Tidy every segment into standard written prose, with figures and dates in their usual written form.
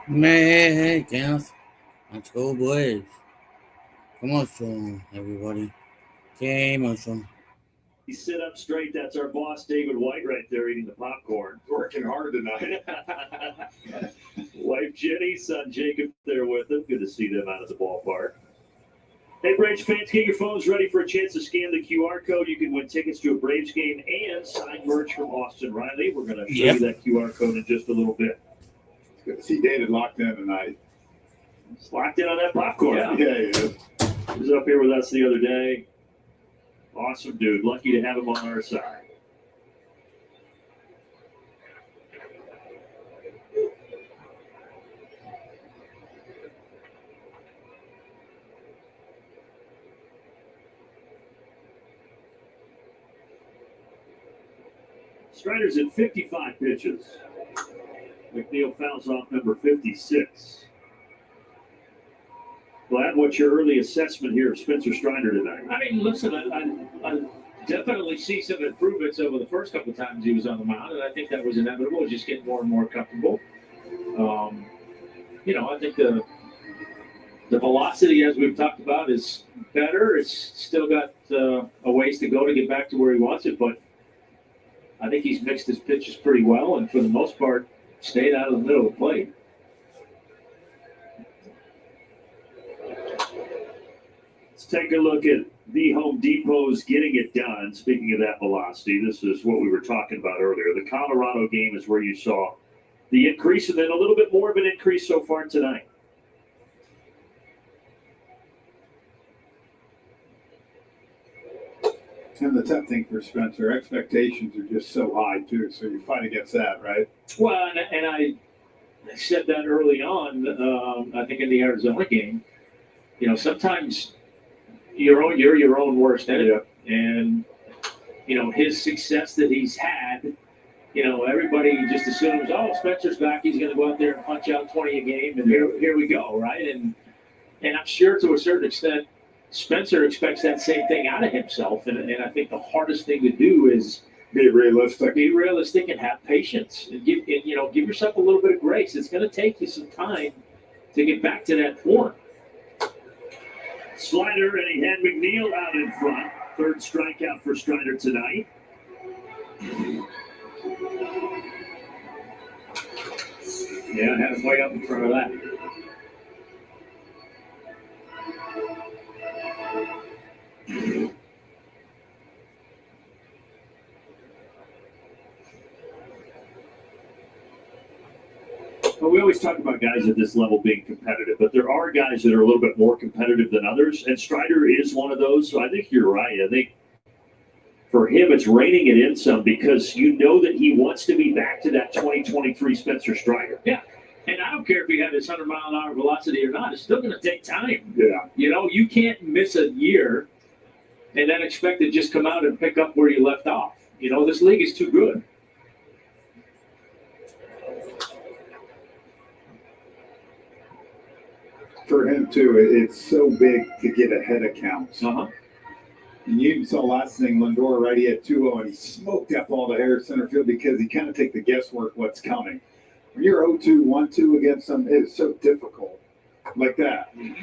Man, Kenneth, let's go, boys. Come on, son, everybody. Game on, son. Sit up straight. That's our boss, David White, right there eating the popcorn. Working hard tonight. Wife Jenny, son Jacob there with him. Good to see them out of the ballpark. Hey, Braves fans, get your phones ready for a chance to scan the QR code. You can win tickets to a Braves game and signed merch from Austin Riley. We're going to show you that QR code in just a little bit. It's good to see David locked in tonight. He's locked in on that popcorn. Yeah, he is. He was up here with us the other day. Awesome dude. Lucky to have him on our side. Strider's at 55 pitches. McNeil fouls off number 56. Glad, what's your early assessment here of Spencer Strider tonight? I mean, listen, I definitely see some improvements over the first couple of times he was on the mound, and I think that was inevitable. Just getting more and more comfortable. I think the velocity, as we've talked about, is better. It's still got a ways to go to get back to where he wants it, but I think he's mixed his pitches pretty well, and for the most part, stayed out of the middle of the plate. Let's take a look at the Home Depot's getting it done. Speaking of that velocity, this is what we were talking about earlier. The Colorado game is where you saw the increase, and then a little bit more of an increase so far tonight. And the tough thing for Spencer, expectations are just so high, too. So you fight against that, right? Well, and I said that early on, I think in the Arizona game. Sometimes you're your own worst enemy. Yeah. And, his success that he's had, everybody just assumes, oh, Spencer's back. He's going to go out there and punch out 20 a game. And here we go, right? And I'm sure to a certain extent, Spencer expects that same thing out of himself, and I think the hardest thing to do is be realistic and have patience, and give yourself a little bit of grace. It's going to take you some time to get back to that form. Slider, and he had McNeil out in front. Third strikeout for Strider tonight. Yeah, I had him way up in front of that. Well, we always talk about guys at this level being competitive, but there are guys that are a little bit more competitive than others, and Strider is one of those. So I think you're right. I think for him, it's reining it in some because you know that he wants to be back to that 2023 Spencer Strider. Yeah. And I don't care if he had his 100-mile-an-hour velocity or not. It's still going to take time. Yeah. You can't miss a year and then expect to just come out and pick up where you left off. This league is too good. For him, too. It's so big to get ahead of counts. Uh-huh. And you saw last thing, Lindor right, he had 2-0, and he smoked that ball to Harris center field because he kind of take the guesswork what's coming. When you're 0-2, 1-2 against them, it's so difficult like that. Mm-hmm.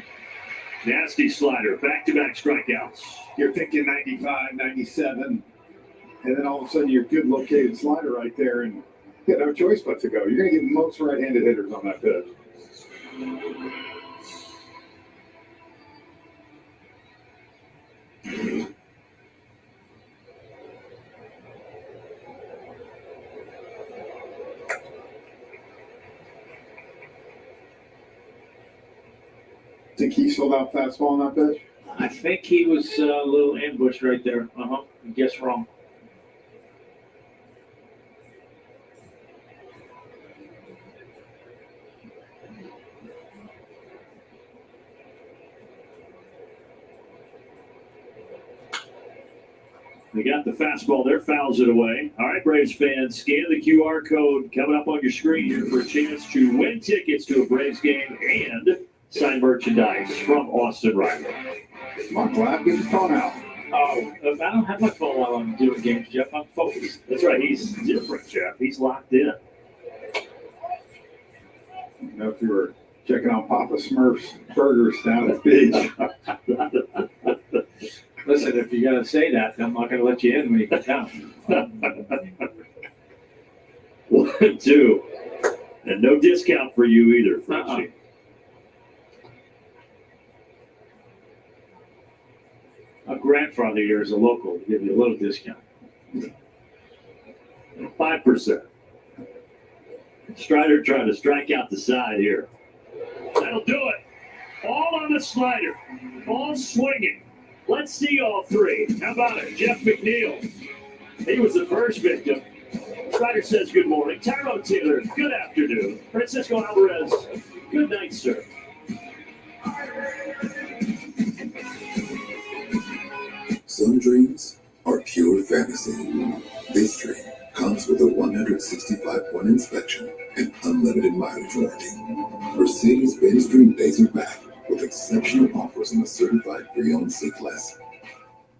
Nasty slider, back-to-back strikeouts. You're thinking 95, 97, and then all of a sudden you're good located slider right there, and you got no choice but to go. You're going to get most right-handed hitters on that pitch. Think he sold out fastball on that pitch? I think he was a little ambushed right there. I guess wrong. They got the fastball there, fouls it away. All right, Braves fans, scan the QR code coming up on your screen here for a chance to win tickets to a Braves game and signed merchandise from Austin Riley. Come on, Glad, get your phone out. Oh, I don't have my phone while I'm doing games, Jeff. I'm focused. That's right. He's different, Jeff. He's locked in. don't know if you were checking on Papa Smurf's burgers down at the beach. Listen, if you're going to say that, I'm not going to let you in when you get down. 1, 2. And no discount for you either, Frenchie. A grandfather here is a local to give you a little discount. 5%. Strider trying to strike out the side here. That'll do it. All on the slider. All swinging. Let's see all three. How about it? Jeff McNeil. He was the first victim. Strider says good morning. Tyrone Taylor, good afternoon. Francisco Alvarez, good night, sir. Some dreams are pure fantasy. This dream comes with a 165-point inspection and unlimited mileage warranty. Mercedes-Benz Dream Days are back with exceptional offers on the certified pre-owned C-Class.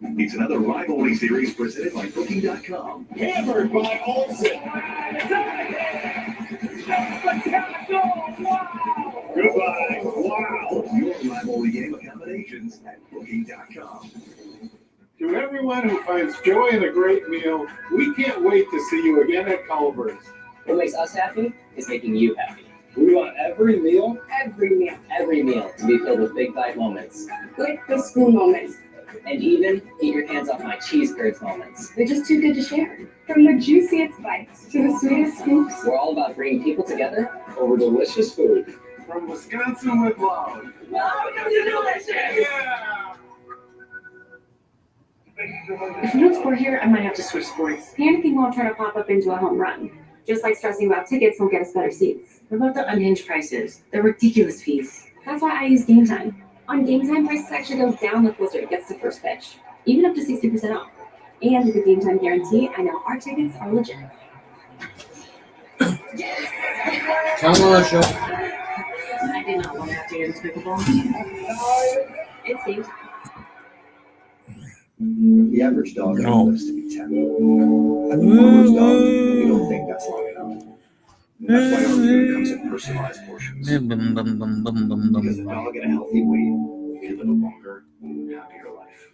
It's another rivalry series presented by Booking.com. Hammered by Olsen. Goodbye. Wow. Your rivalry game accommodations at Booking.com. To everyone who finds joy in a great meal, we can't wait to see you again at Culver's. What makes us happy is making you happy. We want every meal Every meal to be filled with big bite moments. Like the spoon moments. And even get your hands off my cheese curds moments. They're just too good to share. From the juiciest bites to the sweetest scoops. We're all about bringing people together. over delicious food. From Wisconsin with love. If you don't score here, I might have to switch sports. Panicking won't try to pop up into a home run. Just like stressing about tickets won't get us better seats. What about the unhinged prices? The ridiculous fees. That's why I use Game Time. On Game Time, prices actually go down the closer it gets to first pitch, even up to 60% off. And with the Game Time guarantee, I know our tickets are legit. Commercial. I did not want to have to get into pickleball. It's Game Time. The average dog No. lives to be 10. At the farmer's dog, we don't think that's long enough. That's why our food comes in personalized portions. Because a dog at a healthy weight can live a longer, happier life.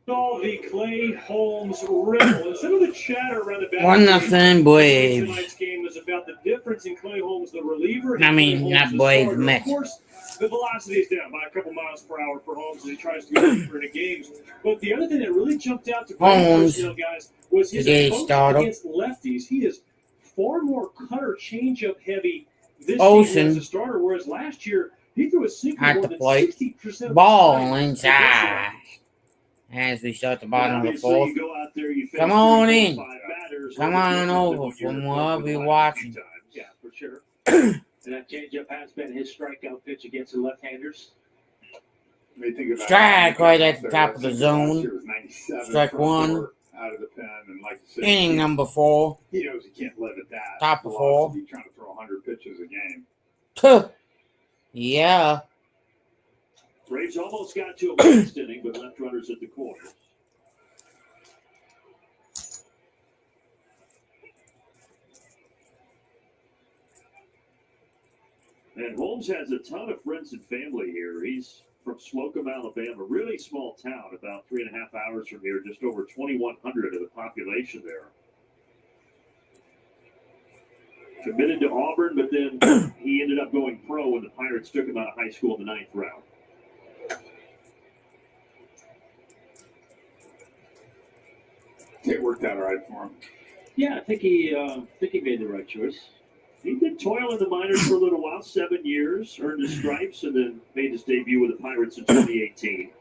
All the Clay Holmes riddle and some of the chatter around the back. 1-0 Braves. Tonight's game was about the difference in Clay Holmes, the reliever. I mean, Clay not Holmes, the Braves, starter. Mets. Of course, the velocity is down by a couple miles per hour for Holmes as he tries to go deeper into games. But the other thing that really jumped out to Holmes, guys was his today's approach starter. against lefties. He is far more cutter changeup heavy this Olsen. season as a starter, whereas last year he threw a sinker At more the than plate. 60% of the Ball time. inside. As we start the bottom of the Obviously, fourth. you go out there, you face Come on 3, 4, in. 5 batters, Come little on different over than what from you're wherever with you're the last watching. few times. Yeah, for sure. And that changeup has been his strikeout pitch against the left-handers. They think about Strike it. right at the top of the Last zone. year was 97 Strike front one. door out of the pen, and like you said, Inning number 4. he knows he can't live at that. Top of velocity, 4. Trying to throw 100 pitches a game. Tuh. Yeah. Braves almost got to a last inning, but left runners at the corner. And Holmes has a ton of friends and family here. He's from Slocum, Alabama, really small town, about 3.5 hours from here, just over 2,100 of the population there. Committed to Auburn, but then he ended up going pro when the Pirates took him out of high school in the 9th round. It worked out all right for him. Yeah, I think he made the right choice. He did toil in the minors for a little while, 7 years, earned his stripes, and then made his debut with the Pirates in 2018.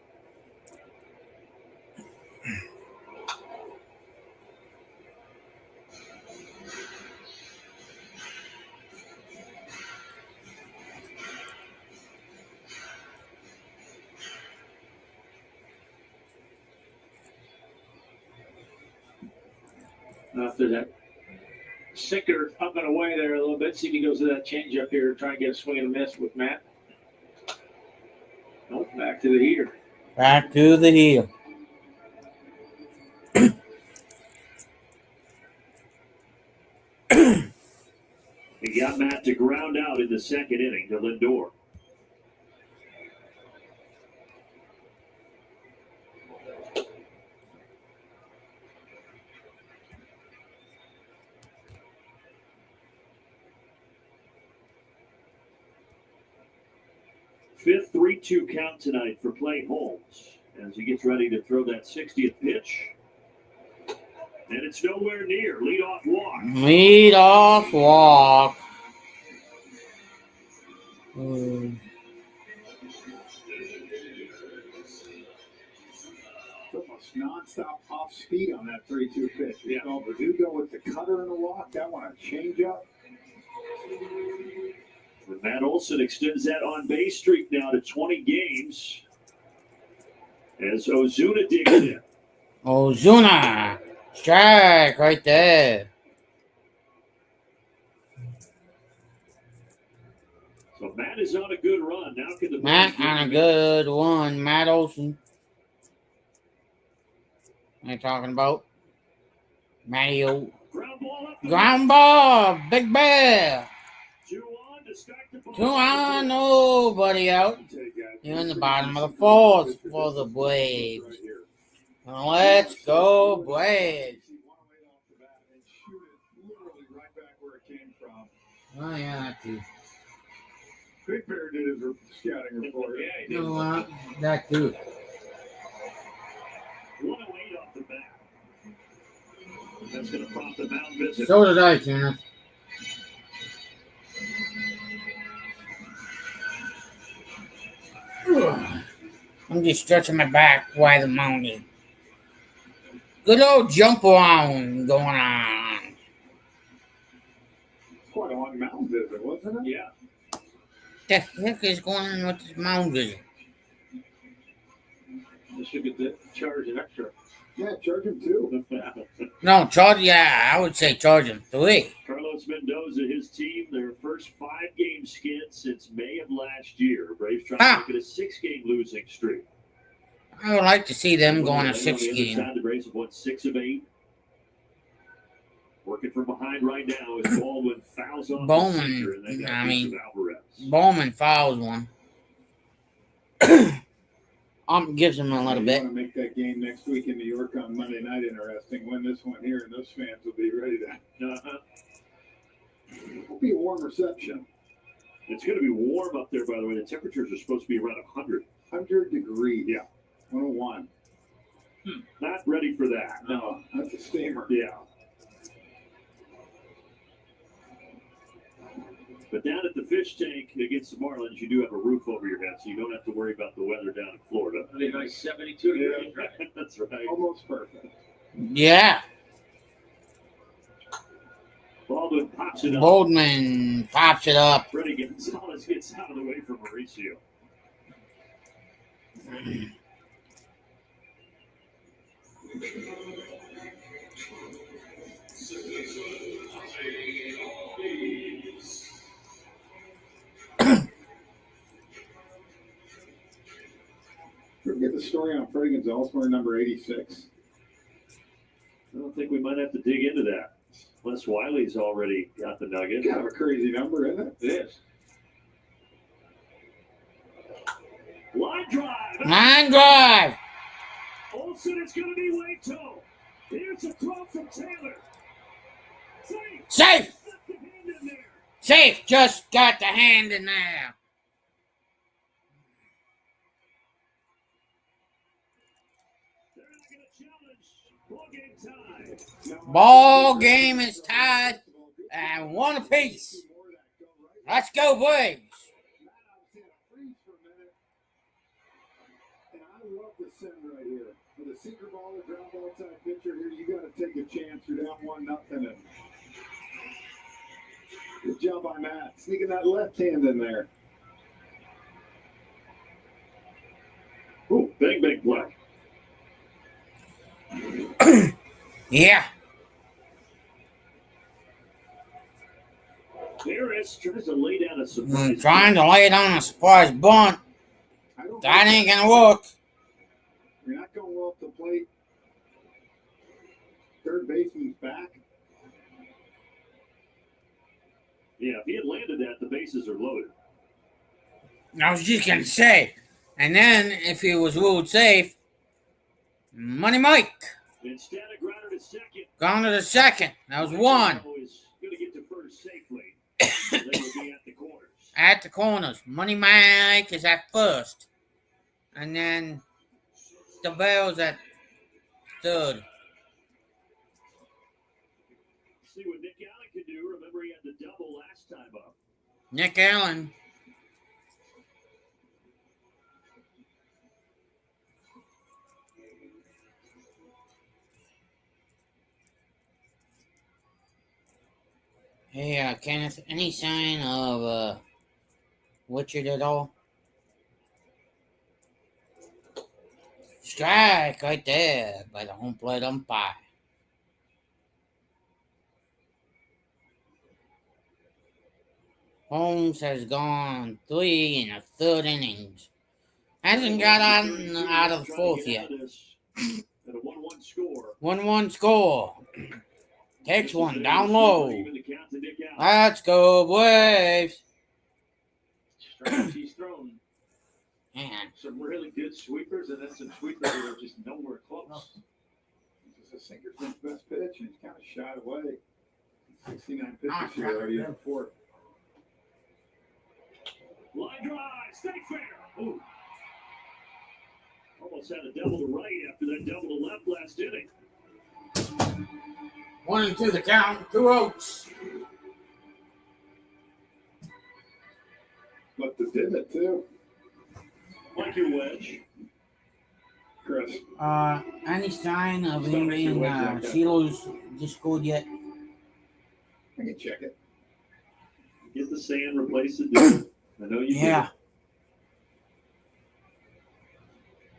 After that sinker up and away there a little bit, see if he goes to that changeup here, try and get a swing and a miss with Matt. Nope, back to the heater. Back to the heel. He got Matt That to ground out in the second inning to Lindor. Fifth 3-2 count tonight for Clay Holmes as he gets ready to throw that 60th pitch. And it's nowhere near. Leadoff walk. Leadoff walk. Almost nonstop off speed on that 3-2 pitch. Yeah. Verdugo with the cutter and the walk. That one a changeup. And Matt Olson extends that on-base streak now to 20 games as Ozuna digs in. Ozuna. Strike right there. So Matt is on a good run. Now can the Matt Braves on a get good one. Matt Olson. What are you talking about? Matty O. ground ball up the Ground ball. Big Bear. 2 on to start the ball. 2 on. Nobody out. You're in the bottom of the fourth for the Braves. Let's go, Braves. Oh, yeah, that too. Big Bear did his scouting report. Yeah, he You did. know what? That too. 108 off the bat. That's going to prompt the mound visit. So did I, Kenneth. I'm just stretching my back while the mountain. Good old jump around going on. Quite a long mound visit, wasn't it? Yeah. The heck is going on with this mound visit? They should get the charge an extra. Yeah, charge him too. No, charge. Yeah, I would say charge him 3. Carlos Mendoza, his team, their first 5-game skid since May of last year. Braves trying to make it a 6-game losing streak. I would like to see them go on a On the other 6-game. side, the Braves have won 6 of 8. Working from behind right now is Baldwin fouls off Bowman, the center, and they got I mean, Alvarez. Bowman fouls one. Gives him a little bit. You want to make that game next week in New York on Monday night interesting. Win this one here, and those fans will be ready to. It'll be a warm reception. It's going to be warm up there, by the way. The temperatures are supposed to be around 100. 100 degrees. Yeah. 101. Not ready for that. No, that's a steamer. Yeah. But down at the fish tank against the Marlins, you do have a roof over your head, so you don't have to worry about the weather down in Florida. It'll be a nice 72 degrees, right? That's right. Almost perfect. Yeah. Baldwin pops it up. Boldman pops it up. Freddie Gonzalez gets out of the way from Mauricio. Forget the story on Freddie Gonzalez wearing number 86. I don't think we might have to dig into that. Les Wiley's already got the nugget. Kind of a crazy number, isn't it? It is. Line drive. Line drive. Olsen, it's going to be Waito. Here's a throw from Taylor. Safe. Safe. Got the hand in there. Safe. Just got the hand in there. They're not going to challenge. Ball game tied. Ball game is tied and 1 apiece. Let's go, Braves. And I love the send right here. With a sinker ball or ground ball type pitcher here, you got to take a chance. You're down 1-0. And good job by Matt. Sneaking that left hand in there. Ooh, big play. Yeah. Harris tries to lay down a surprise. Trying to lay it on a surprise bunt. That ain't going to work. You're not going well up the plate. Third baseman's back. Yeah, if he had landed that, the bases are loaded. I was just going to say. And then, if he was ruled safe, Money Mike. Instead of grounded to second. Gone to the second. That was one. Is going to get to first safely. They will be at the corners. At the corners. Money Mike is at first. And then the Bell's at third. See what Nick Allen can do. Remember, he had the double last time up. Nick Allen. Hey, Kenneth, any sign of Richard at all? Strike right there by the home plate umpire. Holmes has gone 3 1/3 innings. Hasn't got out of the fourth yet. At a 1-1 score. 1-1 score. Takes one down low. Let's go, Braves. He's thrown Man, some really good sweepers, and then some sweepers that are just nowhere close. This is a sinker's best pitch, and he's kind of shied away. 69 pitches here already in the fourth. Line drive, stay fair. Ooh. Almost had a double to right after that double to left last inning. 1-2 the count. 2 outs. Left the divot, too. Like your wedge. Chris. Any sign of him being Shiloh's just scored yet? I can check it. Get the sand, replace the divot. I know you Yeah.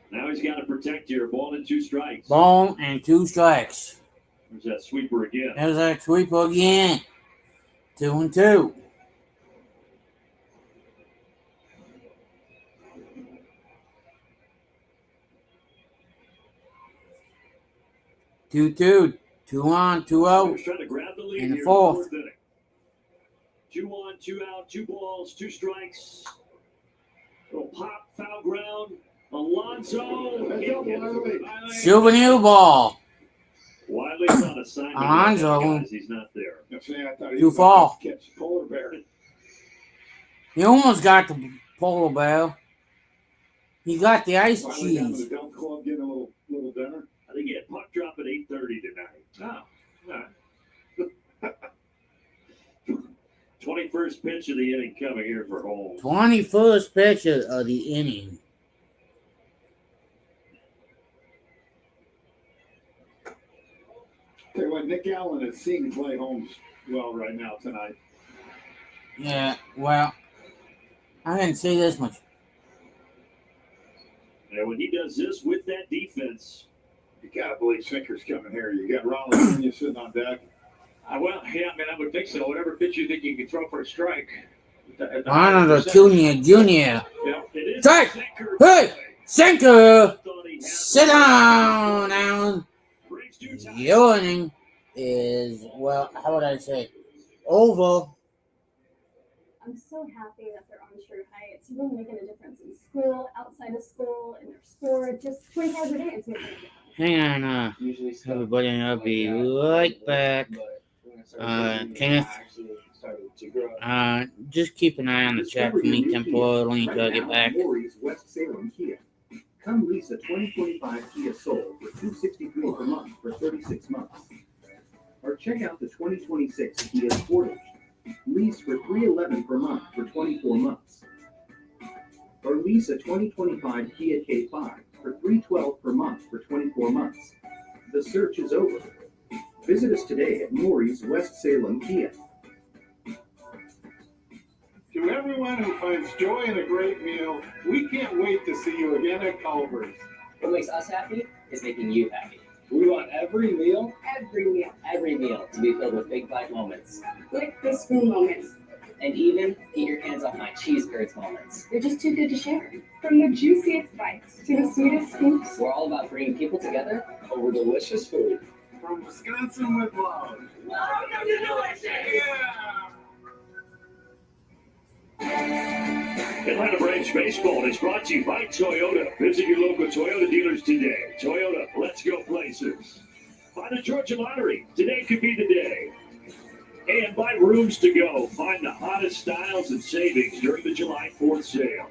Did. Now he's got to protect here. Ball and 2 strikes. Ball and 2 strikes. There's that sweeper again. There's that sweeper again. 2-2. Two, 2 on, 2 out. Trying to grab the lead In the here fourth. inning. 2 on, 2 out, 2 balls, 2 strikes. Little pop, foul ground. Alonso. Souvenir ball. Wiley's on assignment. Alonso. He's not there. Too far. Catch polar bear. He almost got the polar bear. He got the ice Wiley down to cheese. the Dunk Club getting a little dinner. I think he had puck drop at 8:30 tonight. Oh, no. 21st pitch of the inning coming here for Holmes. 21st pitch of the inning. Tell you what, Nick Allen is seeing Clay Holmes well right now tonight. Yeah, well, I didn't say this much. And when he does this with that defense, You gotta believe sinker's coming here. You got Ronald Jr. sitting on deck. Well, yeah, I mean, I would think so. Whatever pitch you think you can throw for a strike. Ronald Jr. Yeah. it is Strike! sinker. Hey! Sinker! Thought he had Sit down, Allen. Brings 2 ties. Your inning is, well, how would I say? Over. I'm so happy that they're on True Heights. It's really making a difference in school, outside of school, in their sport. Just 20 hours a day. It's making a difference. Hang on, everybody, I'll be right back. Kenneth, just keep an eye on the chat for me temporarily until I get back. Lori's West Salem Kia. Come lease a 2025 Kia Soul for $263 per month for 36 months. Or check out the 2026 Kia Sportage. Lease for $311 per month for 24 months. Or lease a 2025 Kia K5 for $312 per month for 24 months. The search is over. Visit us today at Maury's West Salem Kia. To everyone who finds joy in a great meal, we can't wait to see you again at Culver's. What makes us happy is making you happy. We want every meal. Every meal to be filled with big bite moments. Like the spoon moments. And even get your hands off my cheese curds moments. They're just too good to share. From the juiciest bites to the sweetest scoops. We're all about bringing people together. Over delicious food. From Wisconsin with love. Welcome to delicious. Yeah. Atlanta Braves baseball is brought to you by Toyota. Visit your local Toyota dealers today. Toyota, let's go places. By the Georgia Lottery, today could be the day. And by Rooms to Go, find the hottest styles and savings during the July 4th sale.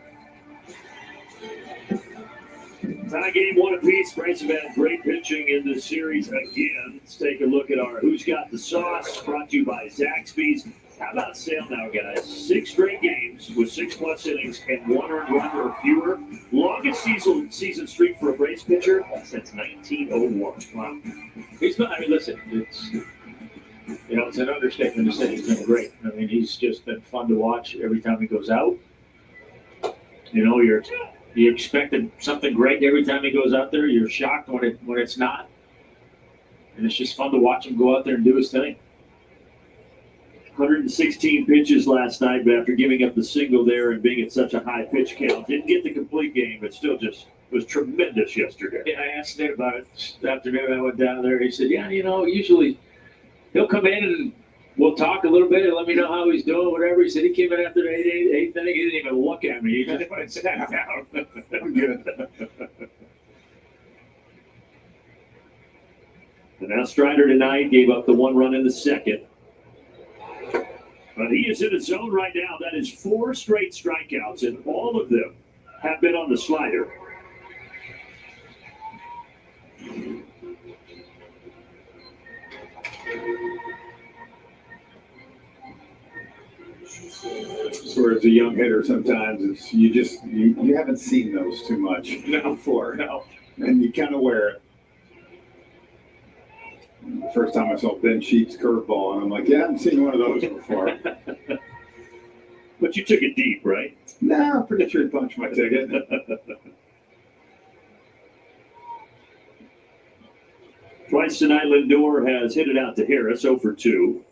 Tie game 1 apiece. Braves have had great pitching in this series again. Let's take a look at our Who's Got the Sauce, brought to you by Zaxby's. How about Sale now, guys? 6 straight games with 6+ innings and 1 earned run or fewer. Longest season streak for a Braves pitcher since 1901. Wow. He's not, I mean, listen, it's an understatement to say he's been great. I mean, he's just been fun to watch every time he goes out. You expected something great every time he goes out there. You're shocked when it's not. And it's just fun to watch him go out there and do his thing. 116 pitches last night, but after giving up the single there and being at such a high pitch count, didn't get the complete game, but still just was tremendous yesterday. Yeah, I asked Nate about it this afternoon. I went down there. He said, usually he'll come in and we'll talk a little bit and let me know how he's doing, whatever. He said he came in after the eighth inning. He didn't even look at me. He just went and sat down. I'm good. And now Strider tonight gave up the 1 run in the second. But he is in his zone right now. That is 4 straight strikeouts, and all of them have been on the slider. So as a young hitter, sometimes it's you haven't seen those too much before. No. And you kind of wear it. The first time I saw Ben Sheep's curveball, and I'm like, yeah, I haven't seen one of those before. But you took it deep, right? Nah, I'm pretty sure he punched my ticket. Twice tonight, Lindor has hit it out to Harris, 0 for 2.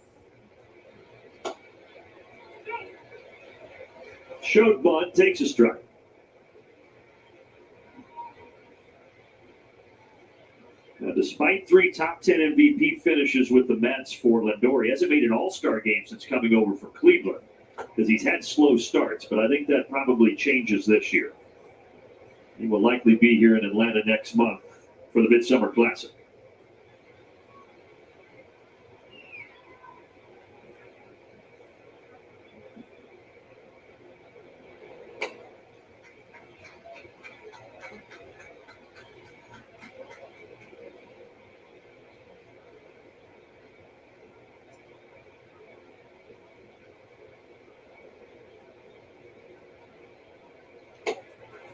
Showed bunt, takes a strike. Now, despite 3 top 10 MVP finishes with the Mets for Lindor, he hasn't made an all-star game since coming over for Cleveland because he's had slow starts, but I think that probably changes this year. He will likely be here in Atlanta next month for the Midsummer Classic.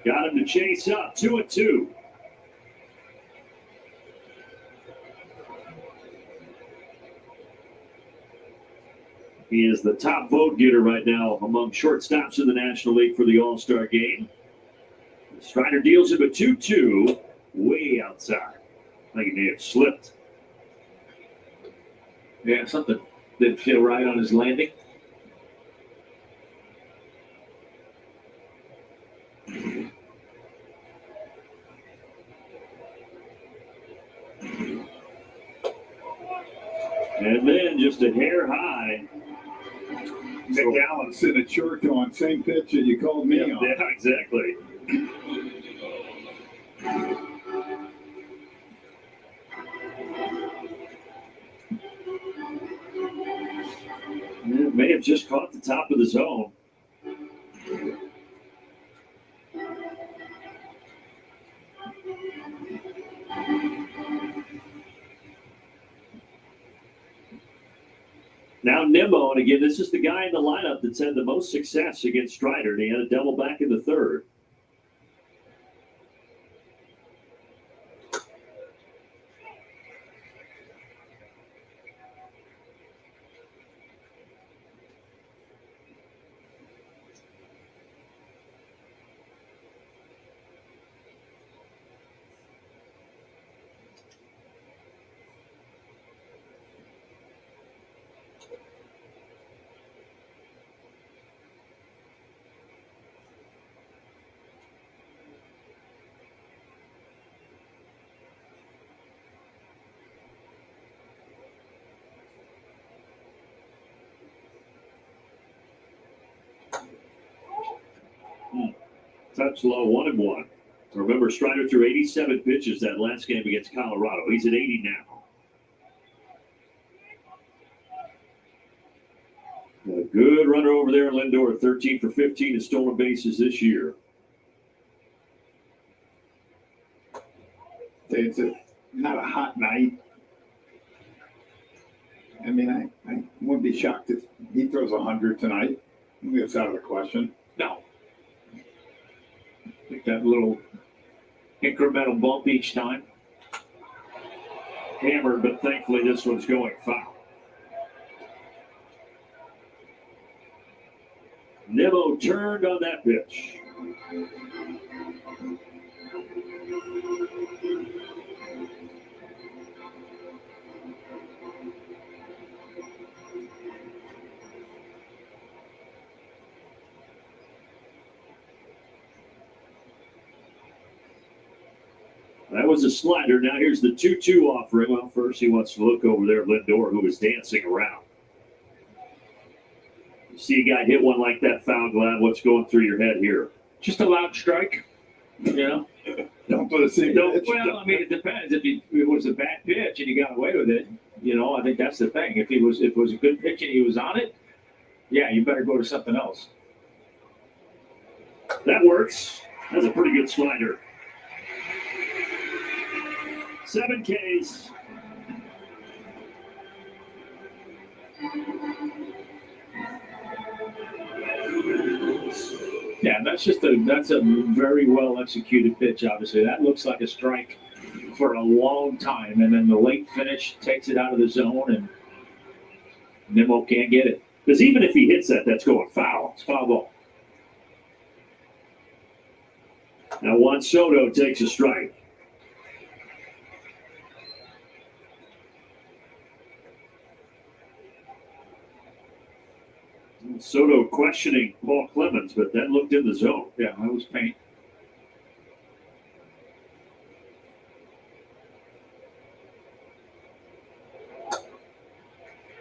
Got him to chase up, 2-2. He is the top vote getter right now among shortstops in the National League for the All-Star game. Strider deals him a 2-2, way outside. I think he may have slipped. Yeah, something didn't feel right on his landing. And then just a hair high. McAllen sent a chirp on same pitch that you called me on. Yeah, exactly. It may have just caught the top of the zone. Now Nimmo, and again, this is the guy in the lineup that's had the most success against Strider, and he had a double back in the third. Touch low, 1-1. Remember, Strider threw 87 pitches that last game against Colorado. He's at 80 now. A good runner over there, Lindor, 13 for 15 in stolen bases this year. It's not a hot night. I mean, I wouldn't be shocked if he throws 100 tonight. I think it's out of the question. No. I think that little incremental bump each time. Hammered, but thankfully this one's going foul. Nimmo turned on that pitch. That was a slider. Now here's the 2-2 offering. Well, first he wants to look over there at Lindor, who is dancing around. You see a guy hit one like that foul, Glad. What's going through your head here? Just a loud strike. You know? Don't put a single pitch. Well, I mean, it depends. If it was a bad pitch and he got away with it, you know, I think that's the thing. If it was a good pitch and he was on it, yeah, you better go to something else. That works. That's a pretty good slider. 7 Ks. Yeah, that's a very well executed pitch. Obviously, that looks like a strike for a long time, and then the late finish takes it out of the zone, and Nimmo can't get it. Because even if he hits that, that's going foul. It's foul ball. Now Juan Soto takes a strike. Soto questioning Paul Clemens, but that looked in the zone. Yeah, that was paint.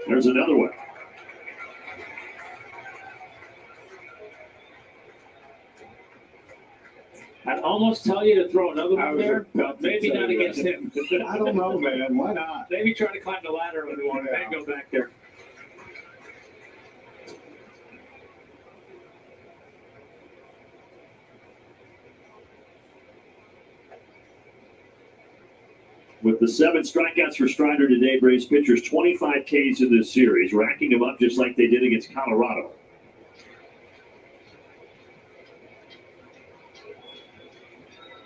There's another one. I'd almost tell you to throw another one there, but maybe not against him. I don't know, man. Why not? Maybe try to climb the ladder with one and go back there. With the 7 strikeouts for Strider today, Braves pitchers 25 Ks in this series, racking them up just like they did against Colorado.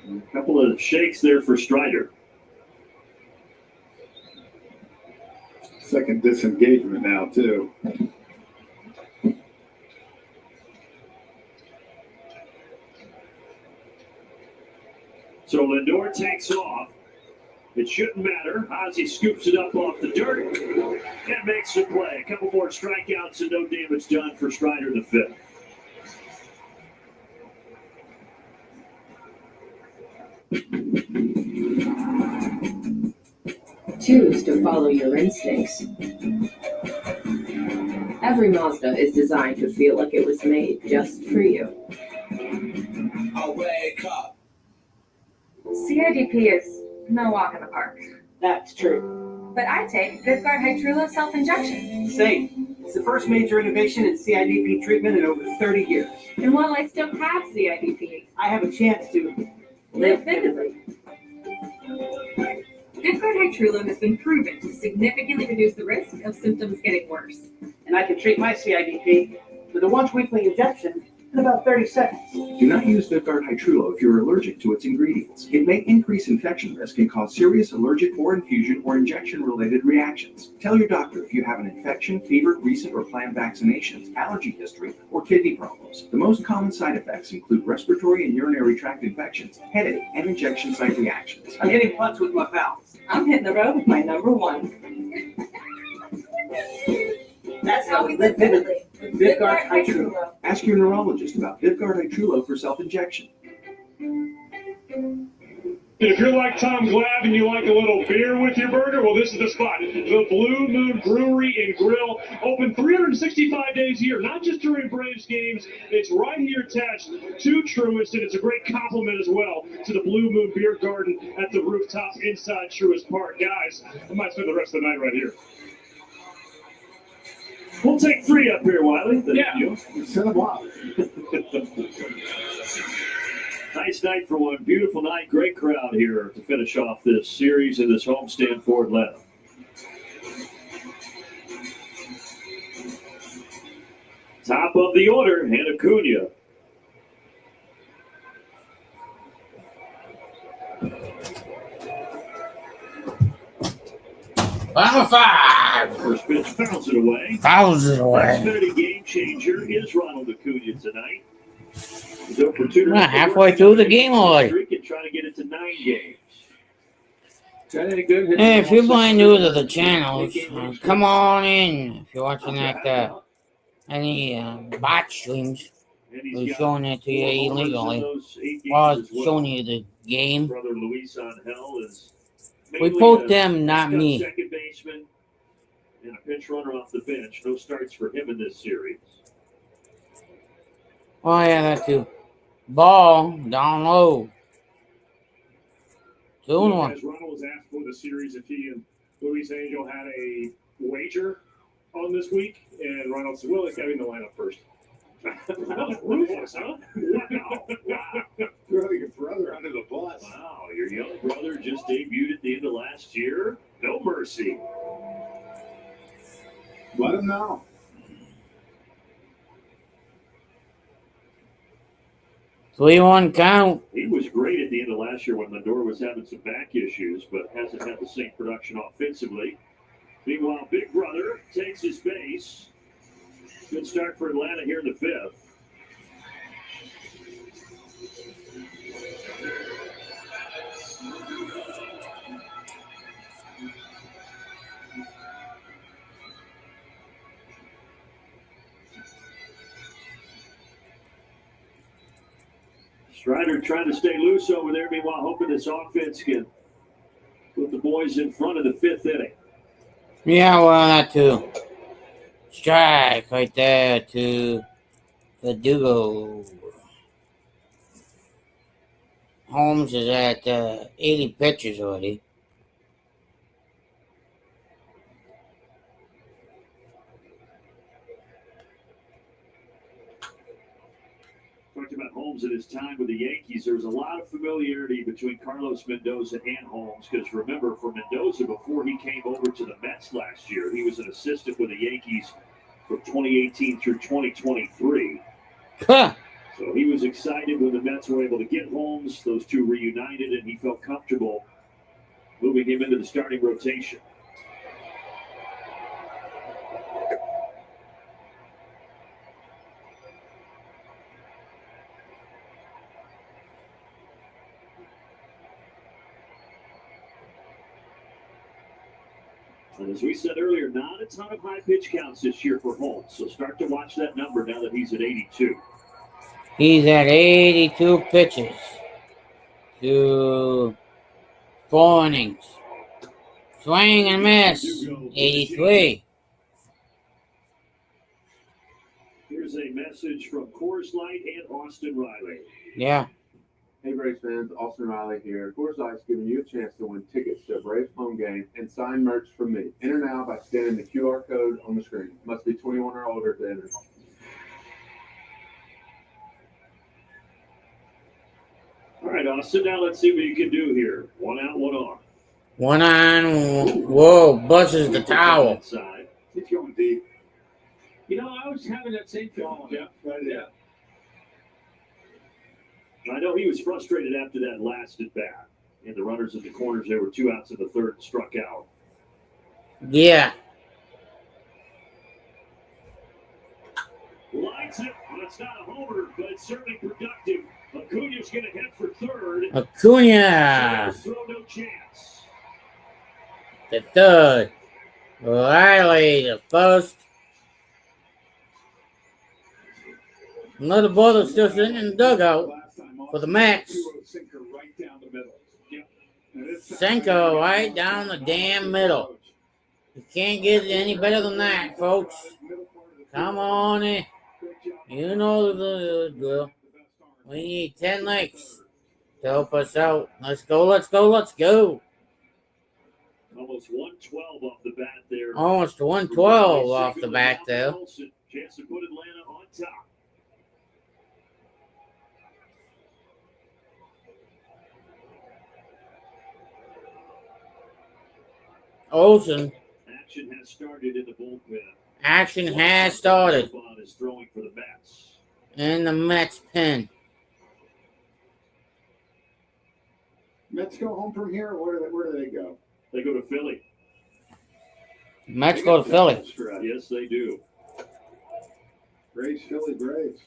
A couple of shakes there for Strider. Second disengagement now, too. So Lindor takes off. It shouldn't matter. Ozzie scoops it up off the dirt and makes the play. A couple more strikeouts and no damage done for Strider in the 5th. Choose to follow your instincts. Every Mazda is designed to feel like it was made just for you. I wake up. CIDP is no walk in the park. That's true. But I take VivGuard Hytrulo self-injection. Same. It's the first major innovation in CIDP treatment in over 30 years. And while I still have CIDP, I have a chance to live vividly. VivGuard Hytrulo has been proven to significantly reduce the risk of symptoms getting worse. And I can treat my CIDP with a once-weekly injection in about 30 seconds. Do not use VivGuard Hytrulo if you're allergic to its ingredients. It may increase infection risk and cause serious allergic or infusion or injection-related reactions. Tell your doctor if you have an infection, fever, recent or planned vaccinations, allergy history, or kidney problems. The most common side effects include respiratory and urinary tract infections, headache, and injection site reactions. I'm hitting putts with my pals. I'm hitting the road with my number one. That's how we live vividly. VivGuard Hytrulo. Ask your neurologist about VivGuard Hytrulo for self-injection. If you're like Tom Glab and you like a little beer with your burger, well, this is the spot. The Blue Moon Brewery and Grill, open 365 days a year, not just during Braves games. It's right here attached to Truist, and it's a great compliment as well to the Blue Moon Beer Garden at the rooftop inside Truist Park. Guys, I might spend the rest of the night right here. We'll take 3 up here, Wiley. Thank you. Send them off. Nice night for one. Beautiful night. Great crowd here to finish off this series in this homestand for Atlanta. Top of the order, and Acuna. Bottom of 5. First pitch fouls it away. Fouls it away. Xfinity game changer is Ronald Acuna tonight. We're halfway through the game already. Trying to get it to 9 games. Hey, if you're brand new to the channel, come on in. If you're watching that any bot streams, we're showing it to you illegally while showing you the game. Brother Luis Angel is We quote them, not me. Second baseman and a pinch runner off the bench. No starts for him in this series. Oh yeah, that too. Ball down low. 2-1. As Ronald was asked for the series if he and Luis Angel had a wager on this week, and Ronald said, well, it's got to be in the lineup first. Ruthless, huh? Wow. Throwing your brother under the bus. Wow, your young brother just debuted at the end of last year. No mercy. Let him know. 3-1 count. He was great at the end of last year when Lindor was having some back issues, but hasn't had the same production offensively. Meanwhile, Big Brother takes his base. Good start for Atlanta here in the 5th. Strider trying to stay loose over there, meanwhile hoping this offense can put the boys in front of the 5th inning. Yeah, well, that too. Strike right there to the Dugo. Holmes is at 80 pitches already. Talked about Holmes at his time with the Yankees. There was a lot of familiarity between Carlos Mendoza and Holmes because remember, for Mendoza, before he came over to the Mets last year, he was an assistant with the Yankees from 2018 through 2023. Huh. So he was excited when the Mets were able to get Holmes. Those two reunited, and he felt comfortable moving him into the starting rotation. And as we said earlier, not a ton of high pitch counts this year for Holmes. So start to watch that number now that he's at 82. He's at 82 pitches to 4 innings. Swing and miss. 83. Here's a message from Coors Light and Austin Riley. Yeah. Hey Braves fans, Austin Riley here. Coors Light's giving you a chance to win tickets to a Braves home game and sign merch from me. Enter now by scanning the QR code on the screen. Must be 21 or older to enter. All right, Austin, now let's see what you can do here. 1 out, 1 on. 1 on. Whoa, buzzes the towel. Keep going deep. You know, I was having that same feeling. Yeah, right there. I know he was frustrated after that last at bat. And the runners in the corners, there were 2 outs in the 3rd and struck out. Yeah. Lights it. Well, it's not a homer, but it's certainly productive. Acuna's going to head for 3rd. Acuna. Throw no chance. The 3rd. Riley, the 1st. Another brother still sitting in the dugout for the Mets. Sinker right down the middle. Yep. Sinker right down the damn middle. You can't get it any better than that, folks. Come on in. You know the drill. We need 10 legs to help us out. Let's go, let's go, let's go. Almost 112 off the bat there. Almost 112 off the bat there. Chance to put Atlanta on top. Olsen. Action has started in the bullpen. Action has started. Is throwing for the Mets. In the Mets pen. Mets go home from here, or where do they go? They go to Philly. Mets go to Philly. Yes, they do. Braves, Philly, Braves.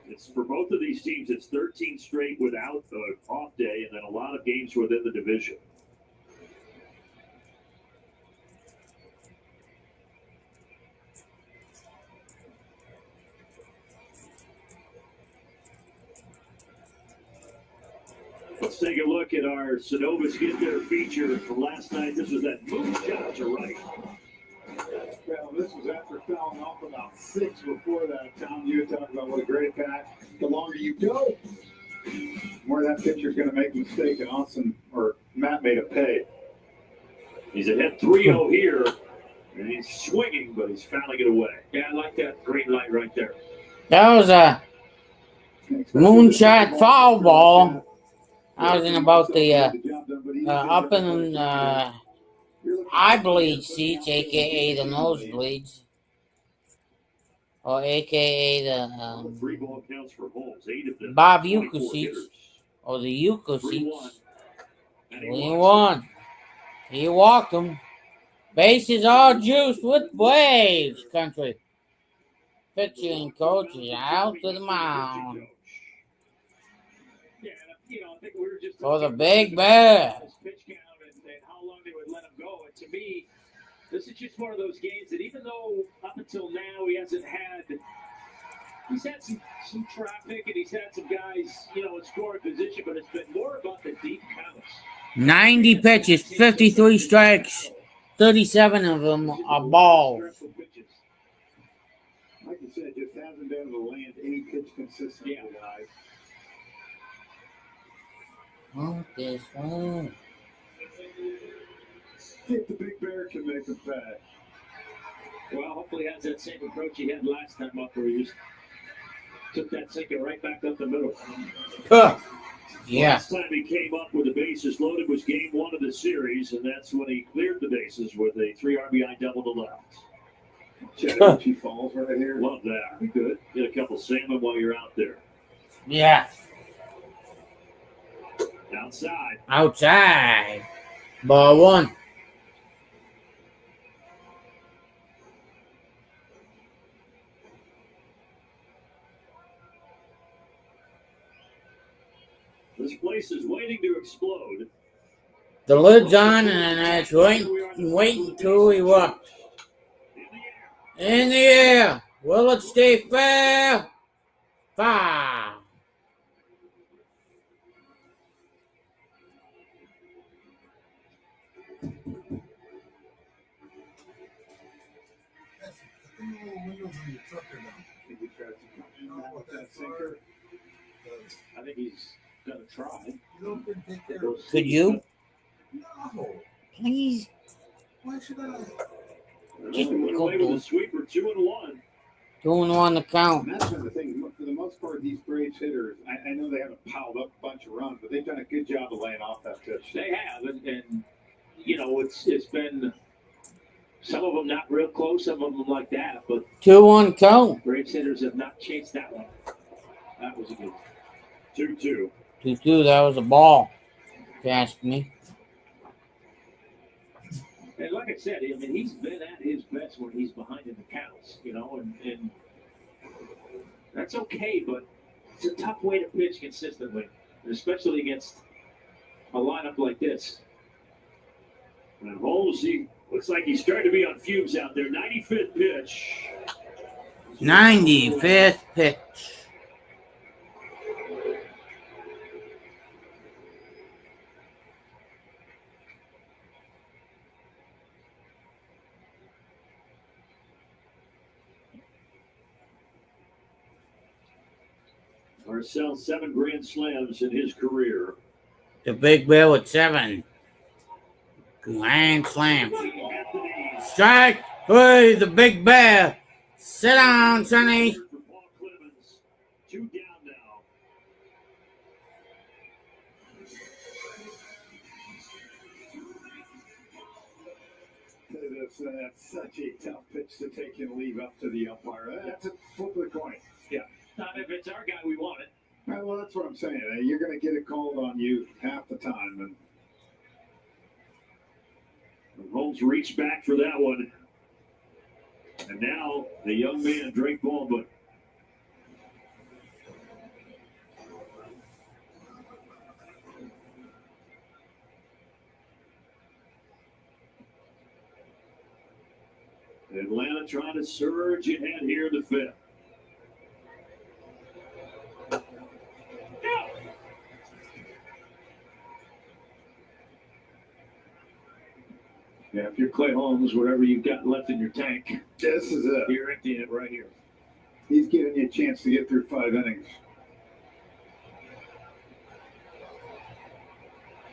It's for both of these teams. It's 13 straight without an off day, and then a lot of games within the division. Let's take a look at our Synovus Get There feature from last night. This was that moonshot to right. Well, this was after fouling off about 6 before that. Tom, you were talking about what a great bat. The longer you go, the more that pitcher's going to make a mistake. And Austin or Matt made a pay. He's ahead 3-0 here, and he's swinging, but he's fouling it away. Yeah, I like that green light right there. That was a moonshot foul ball. I was in about the up in eye-bleed seats, a.k.a. the nosebleeds, or a.k.a. the Bob Euchre seats, or the Euchre seats. 3-1. He walked him. Bases all juiced with Braves country. Pitching coach is out to the mound. For the Big Bear. How long they would let him go. And to me, this is just one of those games that even though up until now he's had some traffic and he's had some guys, in scoring position, but it's been more about the deep counts. 90 pitches, 53 strikes, 37 of them are balls. Like you said, just hasn't been able to land any pitch consistently tonight. Oh, this one. Think the Big Bear can make a bet. Well, hopefully he has that same approach he had last time up where he just took that sinker right back up the middle. Yeah. Last time he came up with the bases loaded was game 1 of the series, and that's when he cleared the bases with a 3 RBI double to left. Chattahoochee Falls right here. Love that. Good. Get a couple salmon while you're out there. Yeah. Outside. Outside. Ball 1. This place is waiting to explode. The lid's on and it's waiting to erupt. In the air. Will it stay fair? Foul. I think he's gonna try. Could you? Please. Why should I? Just went go away with a sweeper, 2-1. 2-1 the count. And that's the thing. For the most part, these Braves hitters, I know they haven't piled up a bunch of runs, but they've done a good job of laying off that pitch. They have, and it's been some of them not real close, some of them like that, but 2-1 count. Braves hitters have not chased that one. That was a good 2-2. 2-2. That was a ball. If you ask me. And like I said, I mean, he's been at his best when he's behind in the counts, and that's okay, but it's a tough way to pitch consistently, especially against a lineup like this. And Holmes, he looks like he's starting to be on fumes out there. 95th pitch. 95th pitch. Marcel, 7 grand slams in his career. The Big Bear with 7 grand slams. Strike. Hey, the Big Bear. Sit down, Sonny. Two down now. That's such a tough pitch to take and leave up to the umpire. That's a flip of the coin. Yeah. Not if it's our guy, we want it. Well, that's what I'm saying. You're going to get it called on you half the time. And Holmes reached back for that one. And now the young man, Drake Baldwin. Atlanta trying to surge ahead here in the 5th. Yeah, if you're Clay Holmes, whatever you've got left in your tank, This is it. you're emptying it right here. He's giving you a chance to get through 5 innings.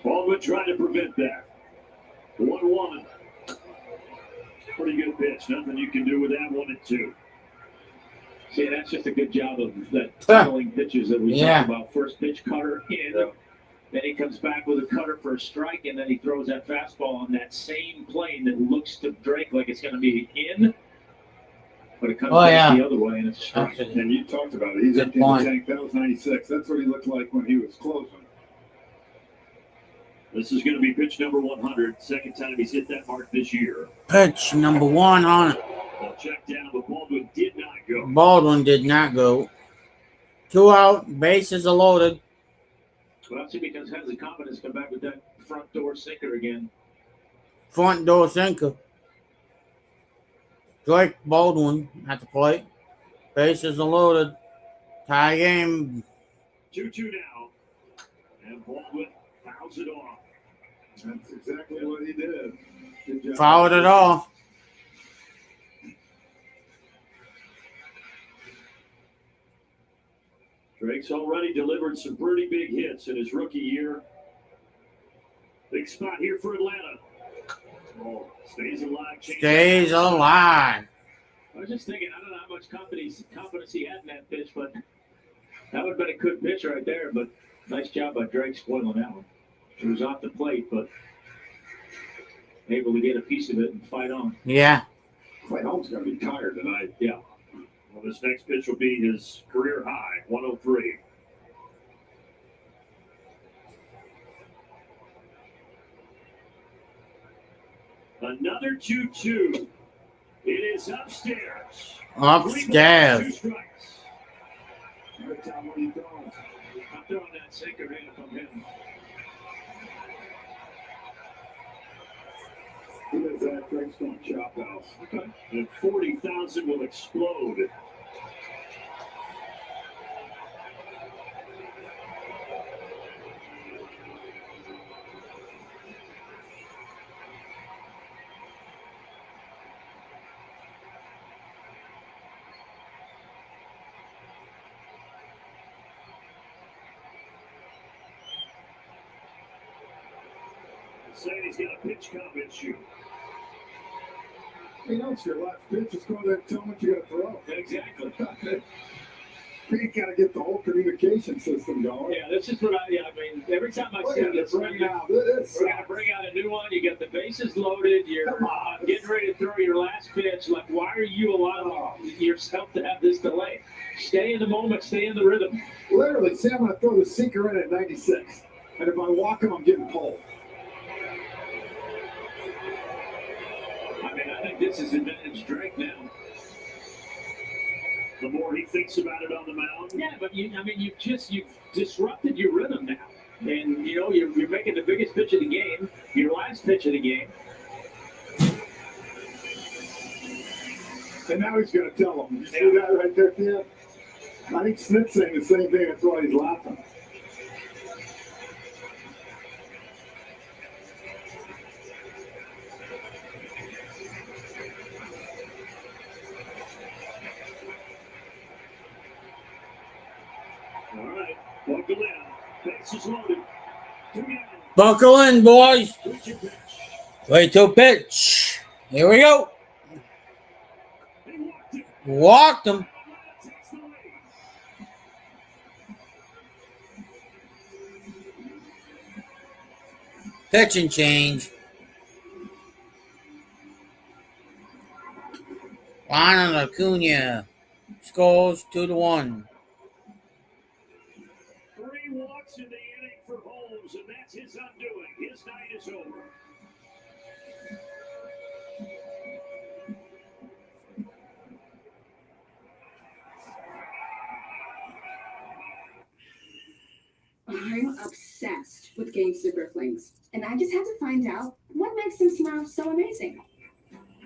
Baldwin trying to prevent that. 1-1. Pretty good pitch. Nothing you can do with that 1-2. See, that's just a good job of that tunneling pitches that we talked about. First pitch cutter in. Yeah. Then he comes back with a cutter for a strike, and then he throws that fastball on that same plane that looks to Drake like it's going to be in. But it comes back the other way, and it's a strike. And you talked about it. He's emptying the tank. That was 96. That's what he looked like when he was closing. This is going to be pitch number 100. Second time he's hit that mark this year. Pitch number 1 on it. Check down, but Baldwin did not go. Baldwin did not go. 2 out. Bases are loaded. Well, that's because has the confidence come back with that front door sinker again. Front door sinker. Drake Baldwin at the plate. Bases are loaded. Tie game. 2-2 now. And Baldwin fouls it off. That's exactly what he did. Good job. Fouled it off. Drake's already delivered some pretty big hits in his rookie year. Big spot here for Atlanta. Oh, stays alive. Stays alive. I was just thinking, I don't know how much confidence he had in that pitch, but that would have been a good pitch right there. But nice job by Drake spoiling that one. It was off the plate, but able to get a piece of it and fight on. Yeah. Clay Holmes going to be tired tonight. Yeah. Well, this next pitch will be his career high, 103. Another 2-2. It is upstairs. Upstairs. 2 strikes. Every time what are you throwing? I'm throwing that sinker in from him. He does that. Drake's going to chop out. Okay. And 40,000 will explode. Saying he's got a pitch count issue. You know, it's your last pitch. Just go there and tell him what you got to throw. Exactly. You got to get the whole communication system going. Yeah, this is what I mean, every time I see this, we're going to bring out a new one. You get the bases loaded. You're getting ready to throw your last pitch. Like, why are you allowing yourself to have this delay? Stay in the moment. Stay in the rhythm. Literally, say I'm going to throw the sinker in at 96. And if I walk him, I'm getting pulled. I think this is advantage Drake now. The more he thinks about it on the mound. Yeah, but you've disrupted your rhythm now. And, you're making the biggest pitch of the game, your last pitch of the game. And now he's going to tell him. You see that right there, Tim? I think Smith's saying the same thing. That's why he's laughing. All Buckle in, boys. 3-2 pitch. Here we go. Walked him. Pitch and change. Ronald Acuna scores 2-1. 3 walks in the inning for Holmes, and that's his undoing. His night is over. I'm obsessed with Game Super Flings, and I just had to find out what makes them smell so amazing.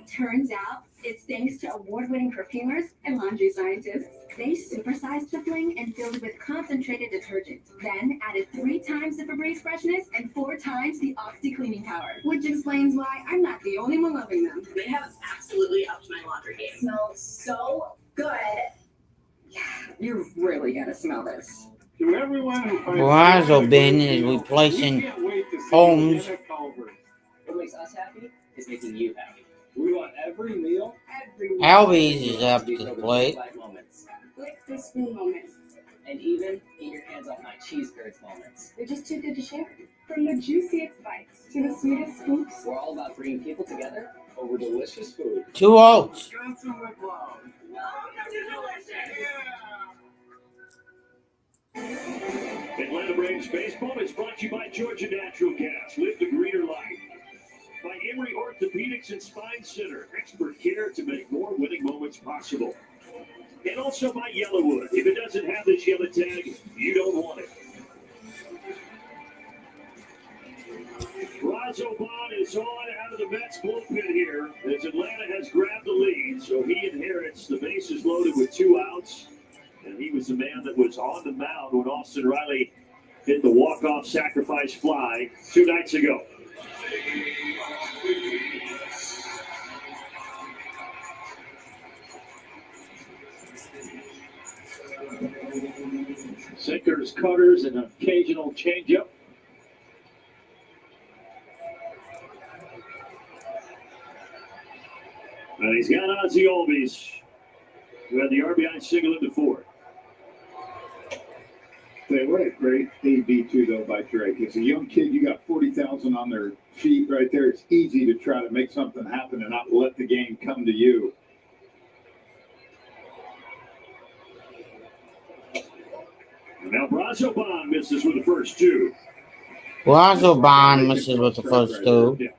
Turns out it's thanks to award-winning perfumers and laundry scientists. They supersized the fling and filled it with concentrated detergent, then added 3 times the Febreze freshness and 4 times the Oxy cleaning power, which explains why I'm not the only one loving them. They have absolutely upped my laundry game. Smells so good. Yeah, you really gotta smell this. To everyone who finds Brazo bin is replacing Holmes. What makes us happy is making you happy. We want every meal. Albies is up to the plate. Moments. Lick the spoon moments. And even eat your hands off my cheese curds moments. They're just too good to share. From the juiciest bites to the sweetest scoops. We're all about bringing people together Over delicious food. 2 outs. Atlanta Braves Baseball is brought to you by Georgia Natural Gas. Live the greener life. By Emory Orthopedics and Spine Center. Expert care to make more winning moments possible. And also by Yellowwood. If it doesn't have this yellow tag, you don't want it. Brazo Bond is on out of the Mets bullpen here as Atlanta has grabbed the lead. So he inherits the bases loaded with 2 outs. And he was the man that was on the mound when Austin Riley hit the walk-off sacrifice fly 2 nights ago. Sinkers, cutters, and an occasional changeup. And he's got Ozzie Albies, who had the RBI single into 4th. Say, what a great AB2 though by Drake. As a young kid, you got 40,000 on their feet right there. It's easy to try to make something happen and not let the game come to you. And now Brazo Bond misses with the first 2. Brazo Bond misses with the first 2. Yeah.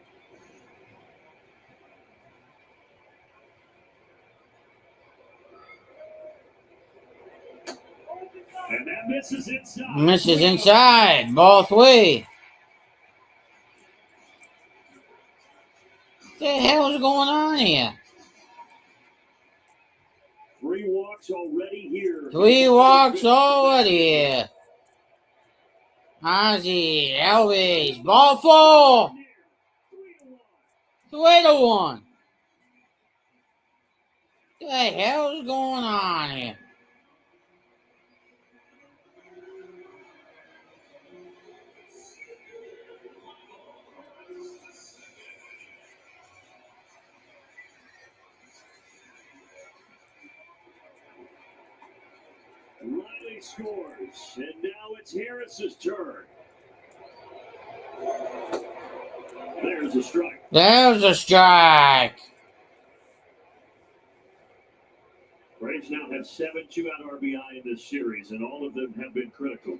And that misses inside. Misses inside. Ball 3. What the hell is going on here? 3 walks already here. 3 walks already here. Ozzie Albies. Ball 4. 3-1. What the hell is going on here? Riley scores, and now it's Harris's turn. There's a strike. There's a strike. Braves now have 7 2-out RBI in this series, and all of them have been critical.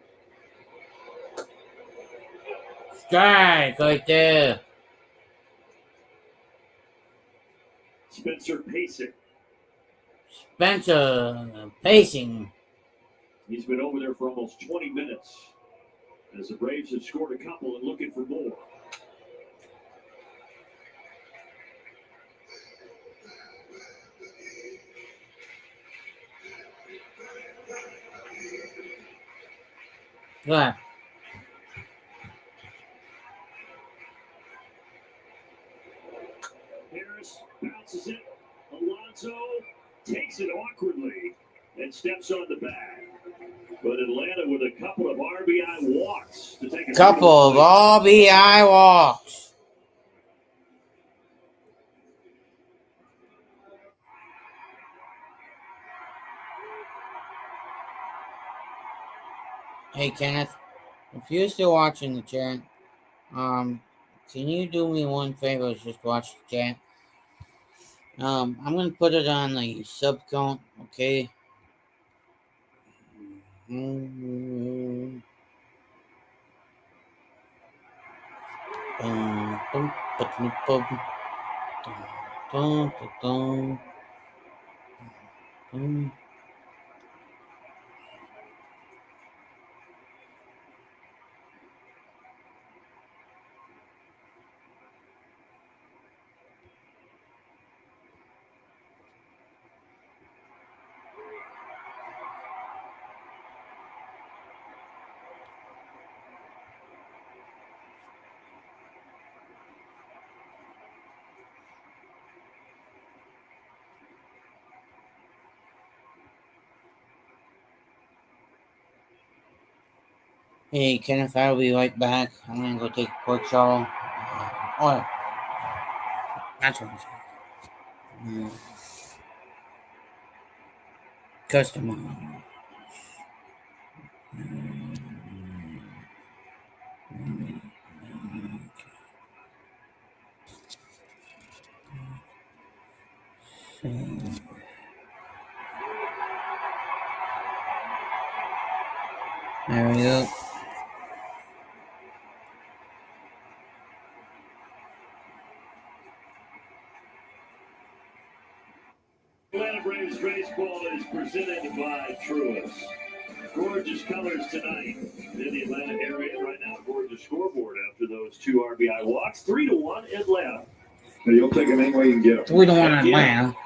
Strike right there. Spencer pacing. Spencer pacing. He's been over there for almost 20 minutes as the Braves have scored a couple and looking for more. Yeah. Harris bounces it. Alonso takes it awkwardly and steps on the bag. But Atlanta with a couple of RBI walks to take a Couple of RBI walks. Hey Kenneth, if you're still watching the chat, can you do me one favor? Just watch the chat. I'm gonna put it on the sub count, okay? Hey Kenneth, I'll be right back. I'm gonna go take a quick shower. Oh, that's what I'm saying. Customer. There we go. Atlanta Braves baseball is presented by Truist. Gorgeous colors tonight in the Atlanta area. Right now, gorgeous scoreboard after those 2 RBI walks. 3-1 Atlanta. So you'll take them any way you can get them. 3-1 Atlanta.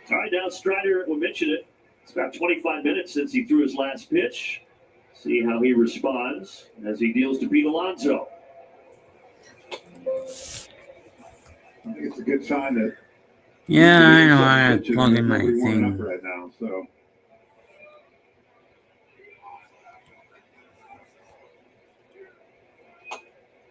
All right, now Strider will mention it. It's about 25 minutes since he threw his last pitch. See how he responds as he deals to Pete Alonso. I think it's a good sign that. Yeah, I know. I have to plug in my thing. Right now, so.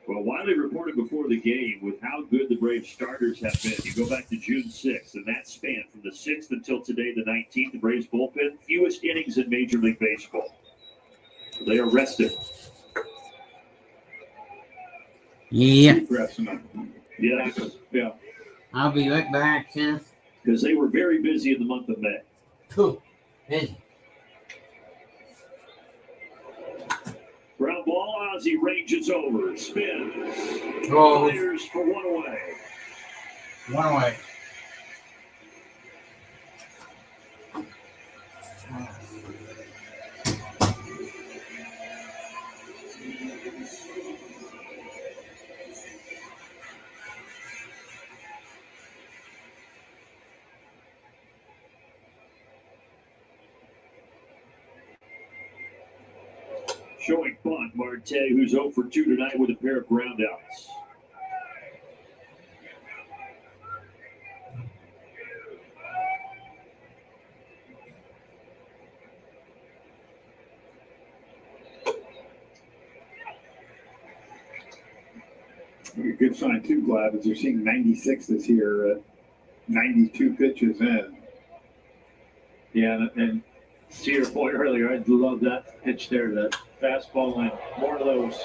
Well, Wiley reported before the game with how good the Braves starters have been. You go back to June 6th, and that span from the 6th until today, the 19th, the Braves bullpen, fewest innings in Major League Baseball. So they are rested. Yeah. Yes. Yeah. I'll be right back, Kenneth. Because they were very busy in the month of May. Cool. Busy. Ground ball, Ozzie ranges over, spins. Throws. Fires for one away. One away. Showing bunt, Marte, who's 0 for 2 tonight with a pair of groundouts. A good sign too, Glad, is you're seeing 96 this year at 92 pitches in. Yeah, and to your point earlier, I love that pitch there, that fastball line. More of those.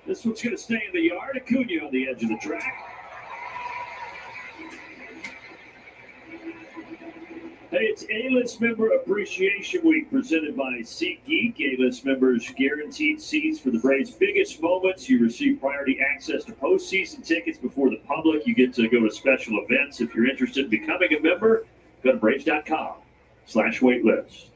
This one's going to stay in the yard. Acuna on the edge of the track. Hey, it's A-List Member Appreciation Week presented by SeatGeek. A-List members guaranteed seats for the Braves' biggest moments. You receive priority access to postseason tickets before the public. You get to go to special events. If you're interested in becoming a member, go to Braves.com/waitlist.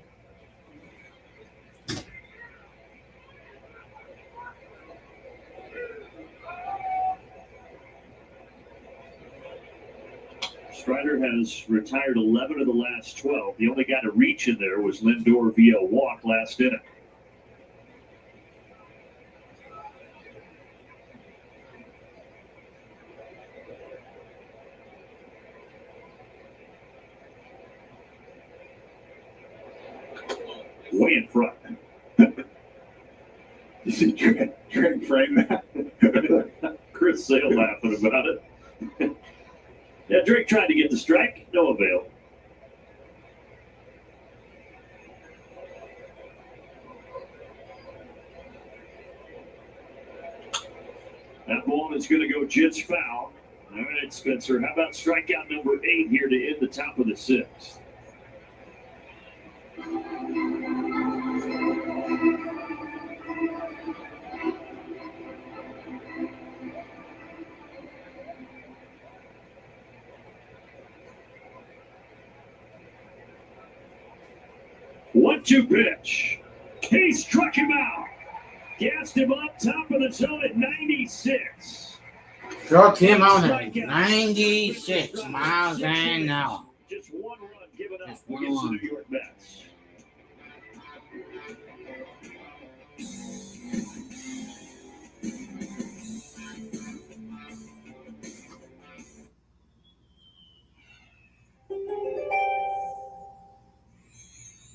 Strider has retired 11 of the last 12. The only guy to reach in there was Lindor via walk last inning. Way in front. see Trent frame that. Chris Sale laughing about it. Yeah, Drake tried to get the strike. No avail. That ball is going to go just foul. All right, Spencer. How about strikeout number 8 here to end the top of the 6th? One-two pitch. He struck him out. Gassed him up top of the zone at 96. Struck him out at 96 miles an hour. Just one run given up Just one against the run. New York Mets.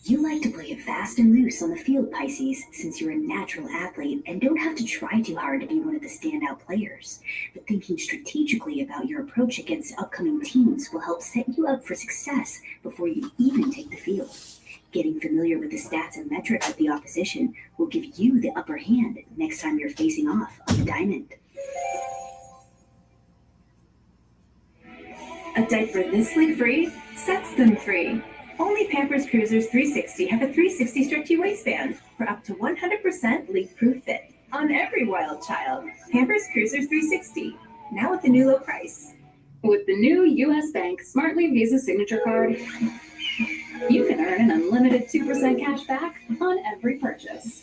You like to play it fast and loose on the field, Pisces, since you're a natural athlete and don't have to try too hard to be one of the standout players. But thinking strategically about your approach against upcoming teams will help set you up for success before you even take the field. Getting familiar with the stats and metrics of the opposition will give you the upper hand next time you're facing off on the diamond. A diaper this leak-free sets them free. Only Pampers Cruisers 360 have a 360 stretchy waistband for up to 100% leak-proof fit on every wild child. Pampers Cruisers 360, now with the new low price. With the new U.S. Bank Smartly Visa Signature Card, you can earn an unlimited 2% cash back on every purchase.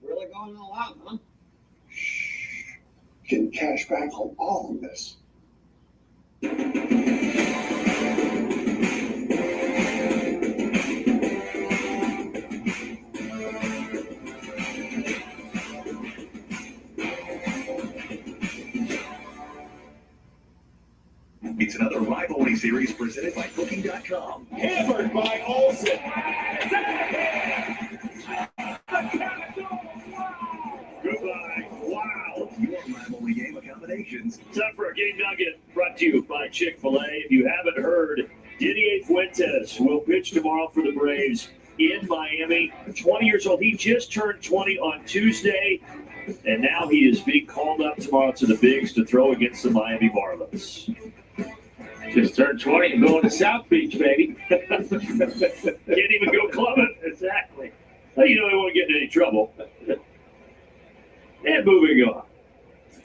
Really going all out, huh? Getting cash back on all of this. It's another rivalry series presented by Booking.com. Hammered by Olsen. Goodbye. Wow. Your rivalry game accommodations. Time for a game nugget brought to you by Chick-fil-A. If you haven't heard, Didier Fuentes will pitch tomorrow for the Braves in Miami. 20 years old. He just turned 20 on Tuesday, and now he is being called up tomorrow to the Bigs to throw against the Miami Marlins. Just turned 20 and going to South Beach, baby. Can't even go clubbing. Exactly. Well, you know he won't get in any trouble. And moving on.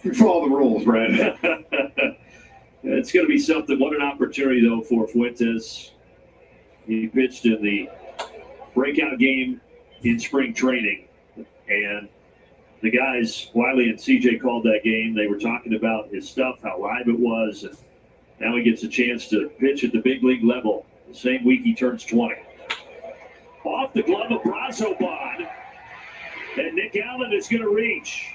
You follow the rules, Brad. It's going to be something. What an opportunity, though, for Fuentes. He pitched in the breakout game in spring training. And the guys, Wiley and CJ, called that game. They were talking about his stuff, how live it was. And now he gets a chance to pitch at the big league level the same week he turns 20. Off the glove of Brazoban. And Nick Allen is going to reach.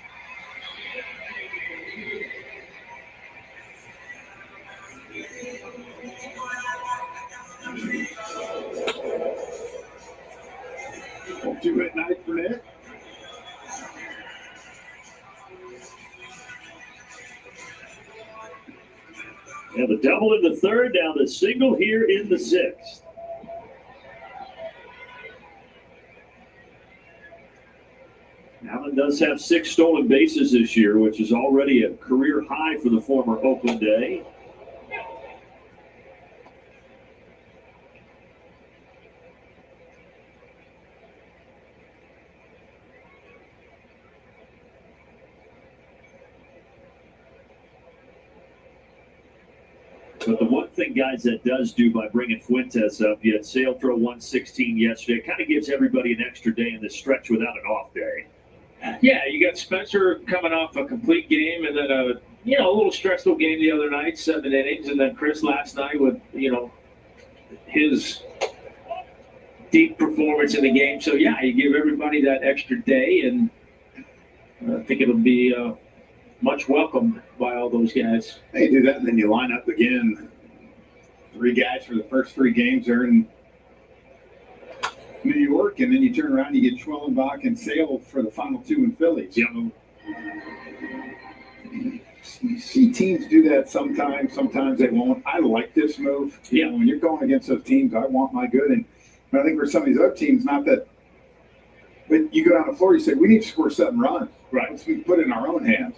Two at night for Nick. And the double in the third, down the single here in the 6th. Allen does have 6 stolen bases this year, which is already a career high for the former Oakland A. But the one thing, guys, that does do by bringing Fuentes up, you had Sale throw 116 yesterday. It kind of gives everybody an extra day in this stretch without an off day. Yeah, you got Spencer coming off a complete game and then a little stressful game the other night, 7 innings, and then Chris last night with, his deep performance in the game. So, yeah, you give everybody that extra day, and I think it'll be much welcomed by all those guys. They do that, and then you line up again. 3 guys for the first 3 games earn New York, and then you turn around, you get Schwellenbach and Sale for the final two in Philly. Yep. So, you see teams do that sometimes. Sometimes they won't. I like this move. You know, when you're going against those teams, I want my good. And I think for some of these other teams, not that. But you go down the floor, you say, we need to score 7 runs. Right. So we put it in our own hands.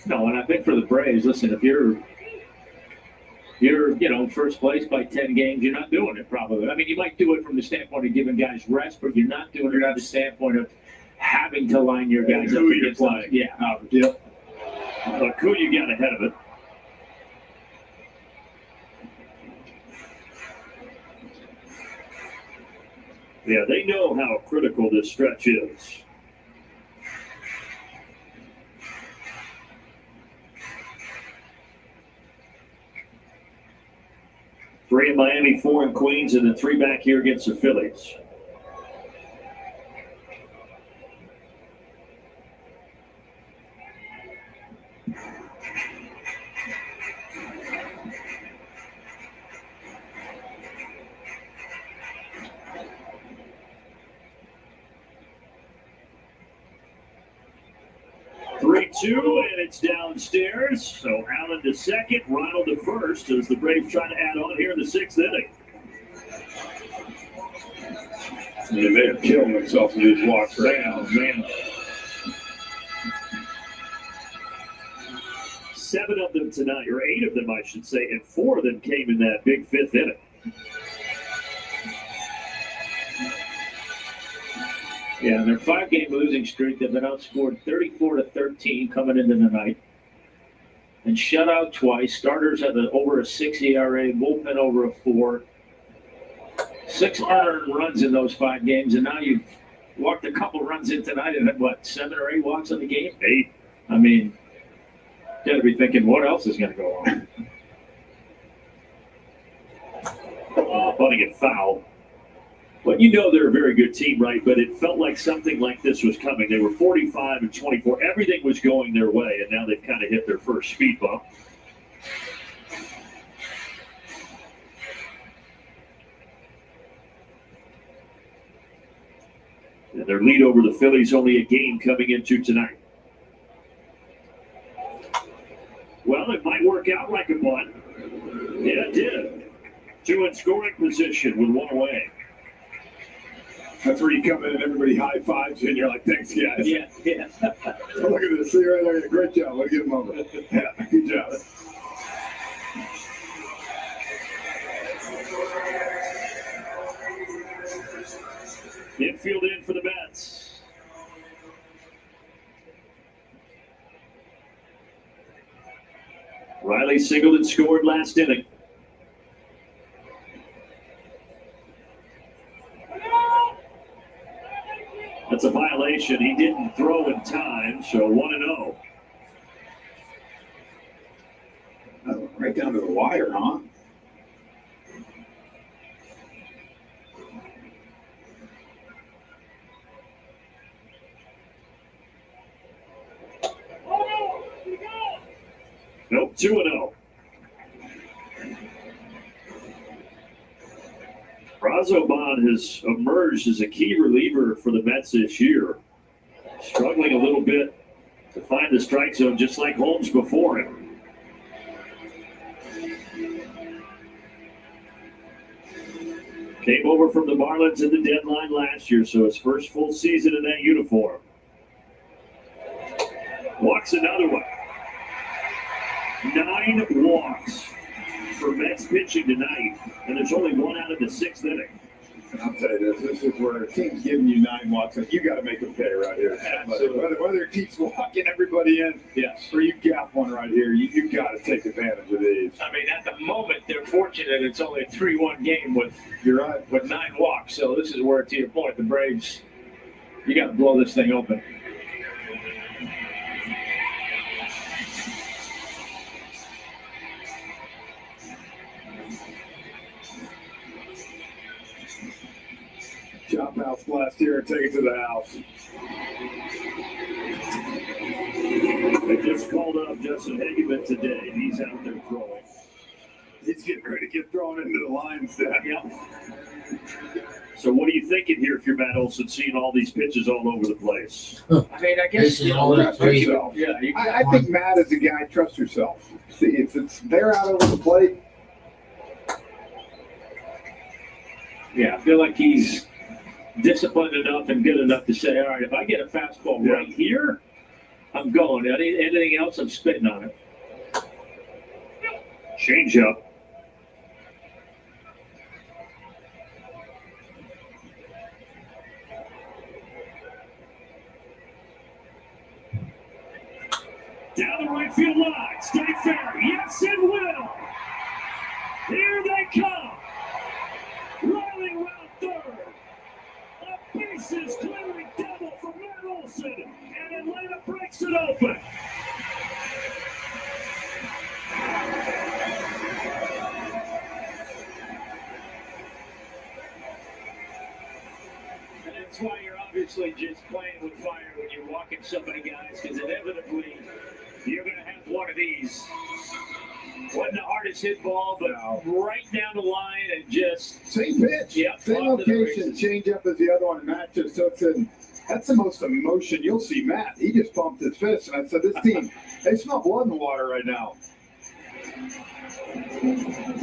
No, and I think for the Braves, listen, if you're first place by 10 games, you're not doing it probably. I mean, you might do it from the standpoint of giving guys rest, but you're not doing it from the standpoint of having to line your guys up against like, Yep. But Kuya got ahead of it. Yeah, they know how critical this stretch is. Three in Miami, 4 in Queens, and then 3 back here against the Phillies. And it's downstairs. So Allen to second, Ronald to first as the Braves try to add on here in the 6th inning. They may have killed themselves with these walks right now. Man. 7 of them tonight, or 8 of them, I should say, and 4 of them came in that big 5th inning. Yeah, their 5-game losing streak, they've been outscored 34-13 coming into the night. And shut out twice. Starters have over a 6 ERA, bullpen over a 4. 6 earned runs in those 5 games, and now you've walked a couple runs in tonight and had, 7 or 8 walks in the game? 8. I mean, you got to be thinking, what else is going to go on? Bunting it foul. But you know they're a very good team, right? But it felt like something like this was coming. They were 45-24. Everything was going their way, and now they've kind of hit their first speed bump. And their lead over the Phillies only a game coming into tonight. Well, it might work out like a bunt. Yeah, it did. 2 in scoring position with 1 away. That's where you come in and everybody high fives you and you're like, thanks, guys. Yeah. So look at this. See right there. Great job. Let's get him over. Yeah, good job. Infield in for the Mets. Riley singled and scored last inning. That's a violation. He didn't throw in time, so 1-0. Right down to the wire, huh? Nope, 2-0. Brazoban has emerged as a key reliever for the Mets this year. Struggling a little bit to find the strike zone, just like Holmes before him. Came over from the Marlins at the deadline last year, so his first full season in that uniform. Walks another one. 9 walks for Mets pitching tonight, and there's only 1 out of the 6th inning. And I'll tell you this is where a team's giving you 9 walks, and you got to make them pay right here. Whether it keeps walking everybody in, yes, or you gap one right here, you got to take advantage of these. I mean, at the moment, they're fortunate it's only a 3-1 game with 9 walks. So this is where, to your point, the Braves, you got to blow this thing open. Chop house blast here and take it to the house. They just called up Justin Hageman today. He's out there throwing. He's getting ready to get thrown into the line instead. Yep. So what are you thinking here if you're Matt Olson, seeing all these pitches all over the place? I mean, I guess This is all the three. I think Matt is a guy, trust yourself. See, if it's there out over the plate. Yeah, I feel like he's disciplined enough and good enough to say, all right, if I get a fastball right here, I'm going. Anything else, I'm spitting on it. Change up. Down the right field line. Stay fair. Yes, it will. Here they come. Rolling around third. A bases clearing double for Matt Olson. And Atlanta breaks it open. And that's why you're obviously just playing with fire when you're walking so many guys, because inevitably you're going to have one of these. Wasn't the hardest hit ball, but right down the line and just Same pitch, same location, change up as the other one. Matt just took it. That's the most emotion you'll see Matt. He just pumped his fist, and I said, this team, they smell blood in the water right now.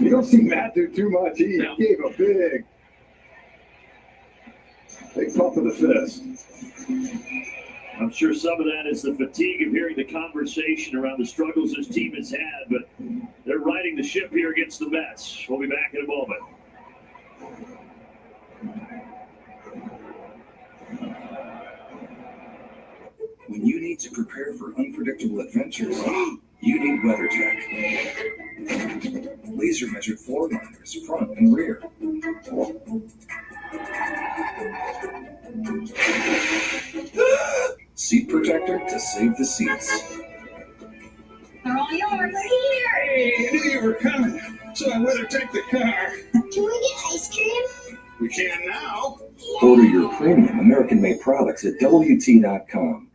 You don't see Matt do too much. He gave a big pump of the fist. I'm sure some of that is the fatigue of hearing the conversation around the struggles this team has had, but they're riding the ship here against the Mets. We'll be back in a moment. When you need to prepare for unpredictable adventures, you need WeatherTech. Laser measured floor liners, front and rear. Seat protector to save the seats. They're all yours. Here. Hey, I knew you were coming, so I let her take the car. Can we get ice cream? We can now. Order your premium American-made products at WT.com.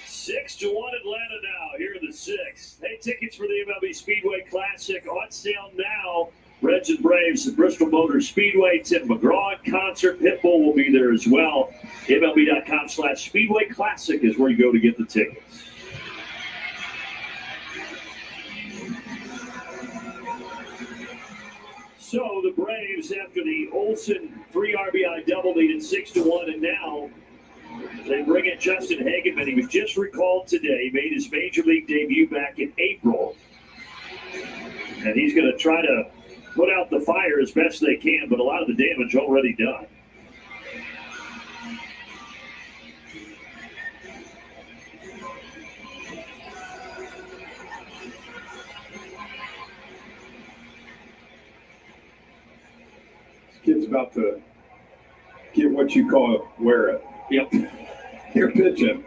Six to 1 Atlanta now. Here in the sixth. Hey, tickets for the MLB Speedway Classic on sale now. Reds and Braves at Bristol Motor Speedway. Tim McGraw in concert. Pitbull will be there as well. MLB.com/Speedway Classic is where you go to get the tickets. So the Braves, after the Olsen 3 RBI double, needed 6 to 1, and now they bring in Justin Hageman. He was just recalled today, made his major league debut back in April. And he's going to try to put out the fire as best they can, but a lot of the damage already done. This kid's about to get what you call wear it. Yep. You're pitching.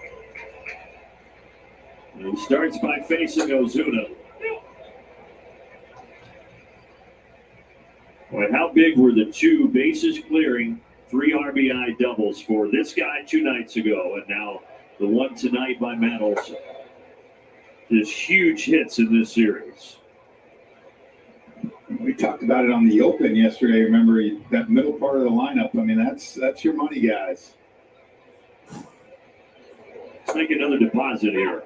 And he starts by facing Ozuna. Boy, how big were the two bases clearing 3 RBI doubles for this guy 2 nights ago, and now the one tonight by Matt Olson. Just huge hits in this series. We talked about it on the Open yesterday. Remember that middle part of the lineup? I mean, that's your money guys. Let's make another deposit here.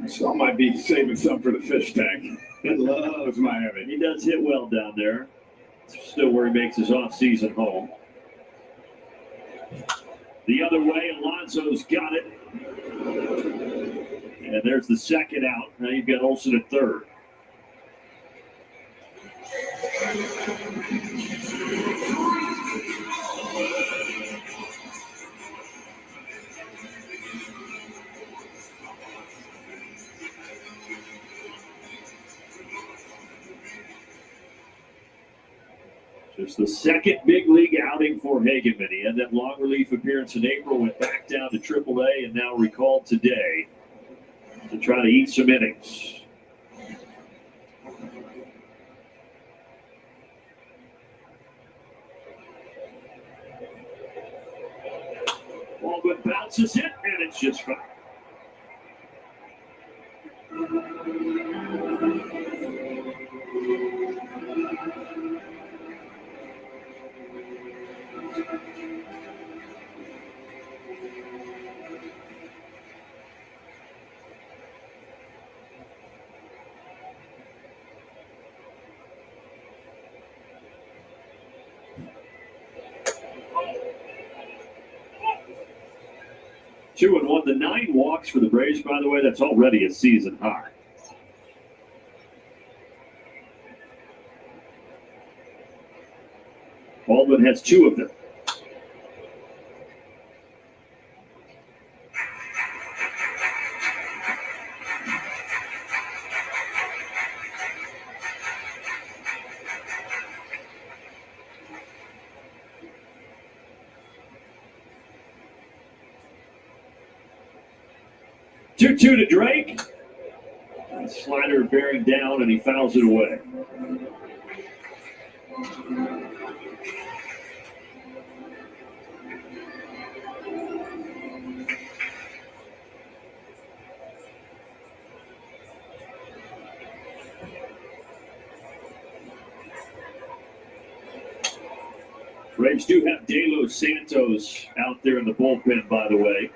Some might be saving some for the fish tank. He loves Miami. He does hit well down there. It's still where he makes his off-season home. The other way, Alonso's got it. And there's the second out. Now you've got Olsen at third. Just the second big league outing for Hageman. He had that long relief appearance in April, went back down to AAA, and now recalled today to try to eat some innings. Baldwin bounces it, and it's just fine. Two and one. The 9 walks for the Braves, by the way, that's already a season high. Baldwin has 2 of them. Two to Drake. Slider bearing down, and he fouls it away. Braves do have De Los Santos out there in the bullpen, by the way.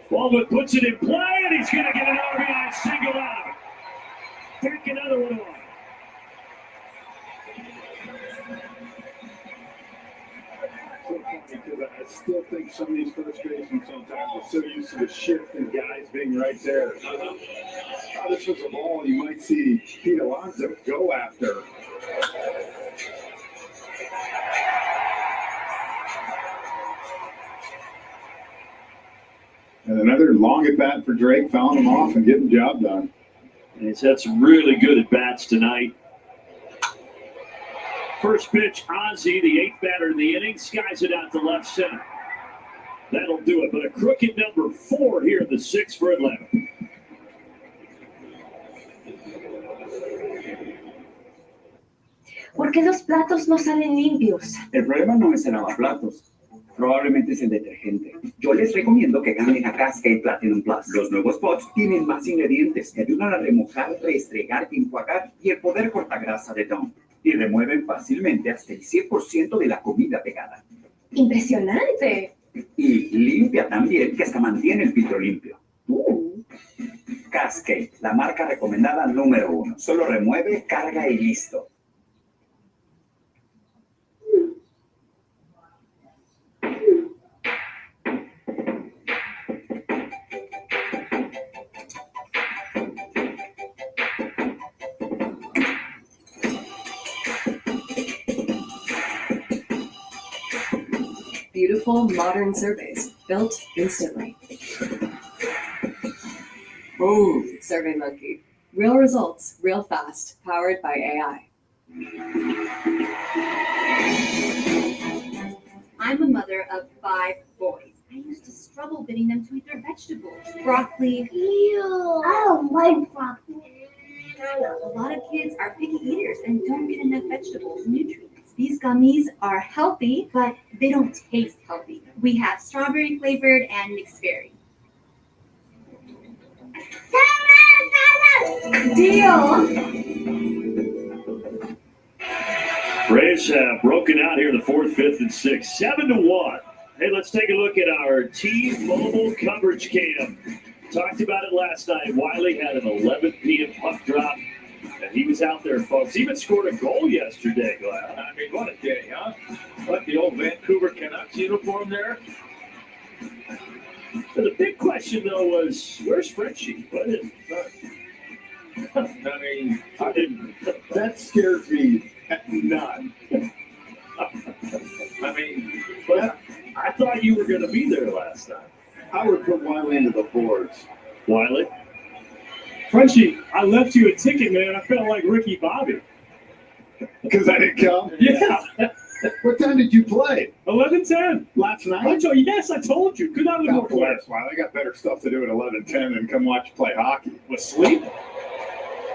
Baldwin puts it in play, and he's going to get an RBI single out. Take another one on. Because I still think some of these frustrations sometimes are so used to the shift and guys being right there. This was a ball you might see Pete Alonso go after. And another long at bat for Drake, fouling him off and getting the job done. And he's had some really good at bats tonight. First pitch, Ozzie, the 8th batter in the inning, skies it out to left center. That'll do it, but a crooked number 4 here in the 6th for Atlanta. ¿Por qué los platos no salen limpios? El problema no es el lavaplatos. Probablemente es el detergente. Yo les recomiendo que ganen a Cascade Platinum Plus. Los nuevos pots tienen más ingredientes que ayudan a remojar, restregar, enjuagar y el poder cortagrasa de Dawn. Y remueven fácilmente hasta el 100% de la comida pegada. ¡Impresionante! Y limpia también, que hasta mantiene el filtro limpio. Cascade, la marca recomendada número 1. Solo remueve, carga y listo. Beautiful, modern surveys, built instantly. Oh, SurveyMonkey. Real results, real fast, powered by AI. I'm a mother of 5 boys. I used to struggle getting them to eat their vegetables. Broccoli. Ew. I don't like broccoli. A lot of kids are picky eaters and don't get enough vegetables and nutrients. These gummies are healthy, but they don't taste healthy. We have strawberry flavored and mixed berry. Deal. Braves have broken out here in the 4th, 5th, and 6th, 7-1. Hey, let's take a look at our T-Mobile coverage cam. Talked about it last night. Wiley had an 11 p.m. puck drop, and he was out there, folks. Even scored a goal yesterday, Glad. I mean, what a day, huh? What, the old Vancouver Canucks uniform there? So the big question, though, was, where's Frenchie? I mean, that scares me none. I mean, but I thought you were going to be there last time. I would put Wiley into the boards. Wiley? Frenchie, I left you a ticket, man. I felt like Ricky Bobby. Because I didn't come? Yeah. What time did you play? 11:10. Last night? I told you. Could not have been more clear. Wiley. I got better stuff to do at 11:10 than come watch you play hockey. Was sleep?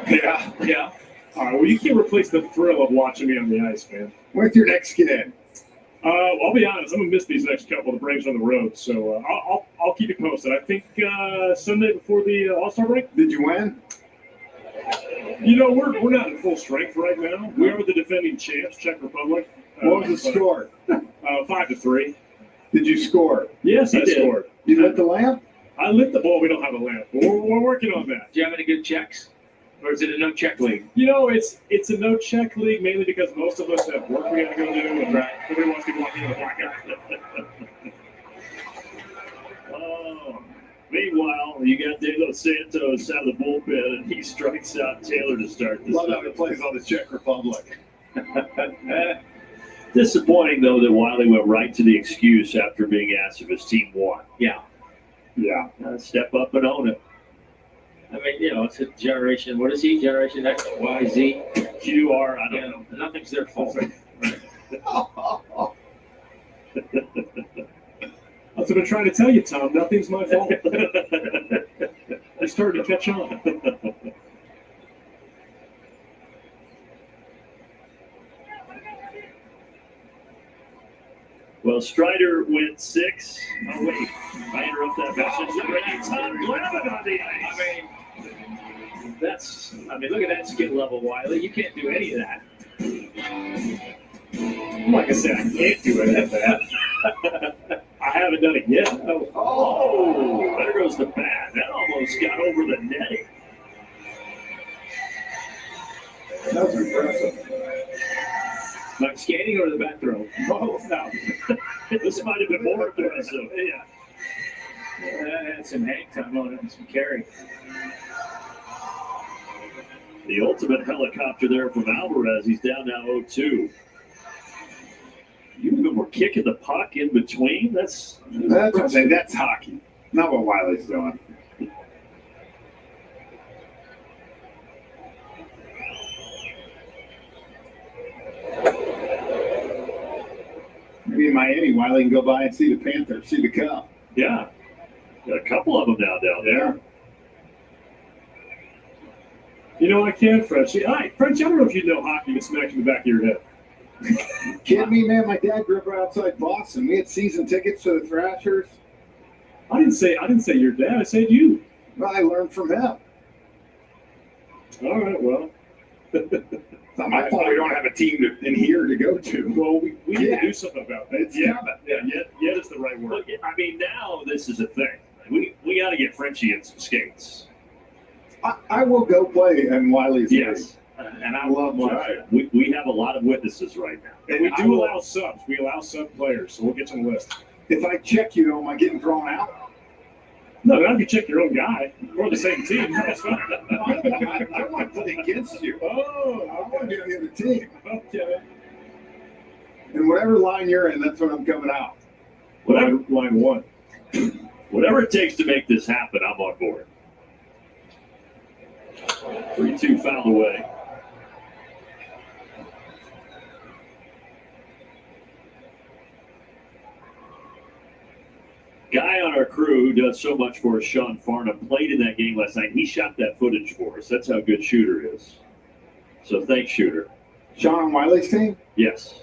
Yeah. Yeah. All right, well, you can't replace the thrill of watching me on the ice, man. When's your next game? I'll be honest. I'm gonna miss these next couple. The Braves on the road, so I'll keep you posted. I think Sunday before the All-Star break. Did you win? You know, we're not in full strength right now. We are the defending champs, Czech Republic. What was the score? 5-3. Did you score? Yes, I scored. You lit the lamp? I lit the ball. We don't have a lamp. We're working on that. Do you have any good checks? Or is it a no check league? You know, it's a no check league mainly because most of us have work we got to go do. And nobody wants to be walking in the blackout. Meanwhile, you got De Los Santos out of the bullpen, and he strikes out Taylor to start this. Love how it plays on the Czech Republic. Disappointing, though, that Wiley went right to the excuse after being asked if his team won. Yeah. Yeah. Step up and own it. I mean, you know, it's a generation. What is he? Generation X, Y, Z, Q, R. I don't know. Nothing's their fault. That's what I'm trying to tell you, Tom. Nothing's my fault. I started to catch on. Well, Strider went 6. Oh, wait. I interrupt that message. Bringing Tom Glavine on the ice. Look at that skill level, Wiley. You can't do any of that. Like I said, I can't do any of that. I haven't done it yet. Oh, there goes the bat. That almost got over the netting. That was impressive. Like skating or the bat throw? Both. No. This might have been more impressive. Yeah. That had some hang time on it and some carry. The ultimate helicopter there from Alvarez. He's down now 0-2. You even were kicking the puck in between? That's what I'm saying. That's hockey. Not what Wiley's doing. Maybe in Miami, Wiley can go by and see the Panthers, see the Cup. Yeah. Got a couple of them now down there. You know, I can, Frenchie. Frenchie, I don't know if you know hockey and smack you in the back of your head. Kidding me, man? My dad grew up right outside Boston. We had season tickets to the Thrashers. I didn't say your dad. I said you. Well, I learned from him. All right, well. It's not my fault we don't have a team in here to go to. Well, we need to do something about that. It's coming. Yet is the right word. Look, I mean, now this is a thing. We got to get Frenchie in some skates. I will go play in Wiley's league. And I love watching it. We have a lot of witnesses right now. And we do allow subs. We allow sub players, so we'll get you on the list. If I check you, am I getting thrown out? No, not if you check your own guy. We're the same team. That's fine. I don't want to play against you. Oh, I want to be on the other team. Okay. And whatever line you're in, that's when I'm coming out. Whatever line one. Whatever it takes to make this happen, I'm on board. 3-2 foul away. Guy on our crew who does so much for us, Sean Farnham, played in that game last night. He shot that footage for us. That's how good Shooter is. So thanks, Shooter. Sean on Wiley's team? Yes.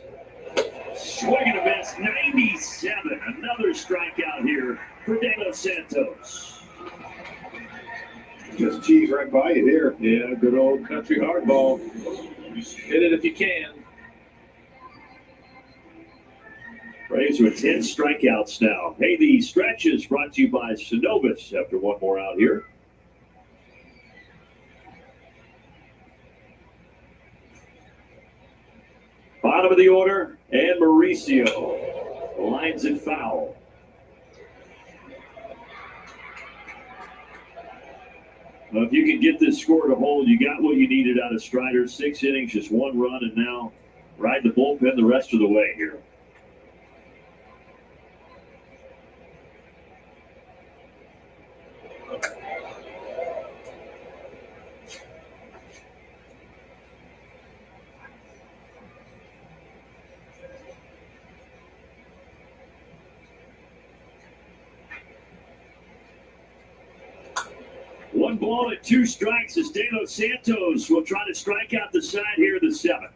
Swing and a miss, 97. Another strikeout here for De Los Santos. Just cheese right by you there. Yeah, good old country hardball. Hit it if you can. Braves with 10 strikeouts now. Hey, the stretch is brought to you by Synovus after one more out here. Bottom of the order, and Mauricio lines it foul. Well, if you can get this score to hold, you got what you needed out of Strider. 6 innings, just 1 run, and now ride the bullpen the rest of the way here. ball and 2 strikes as De Los Santos will try to strike out the side here in the 7th.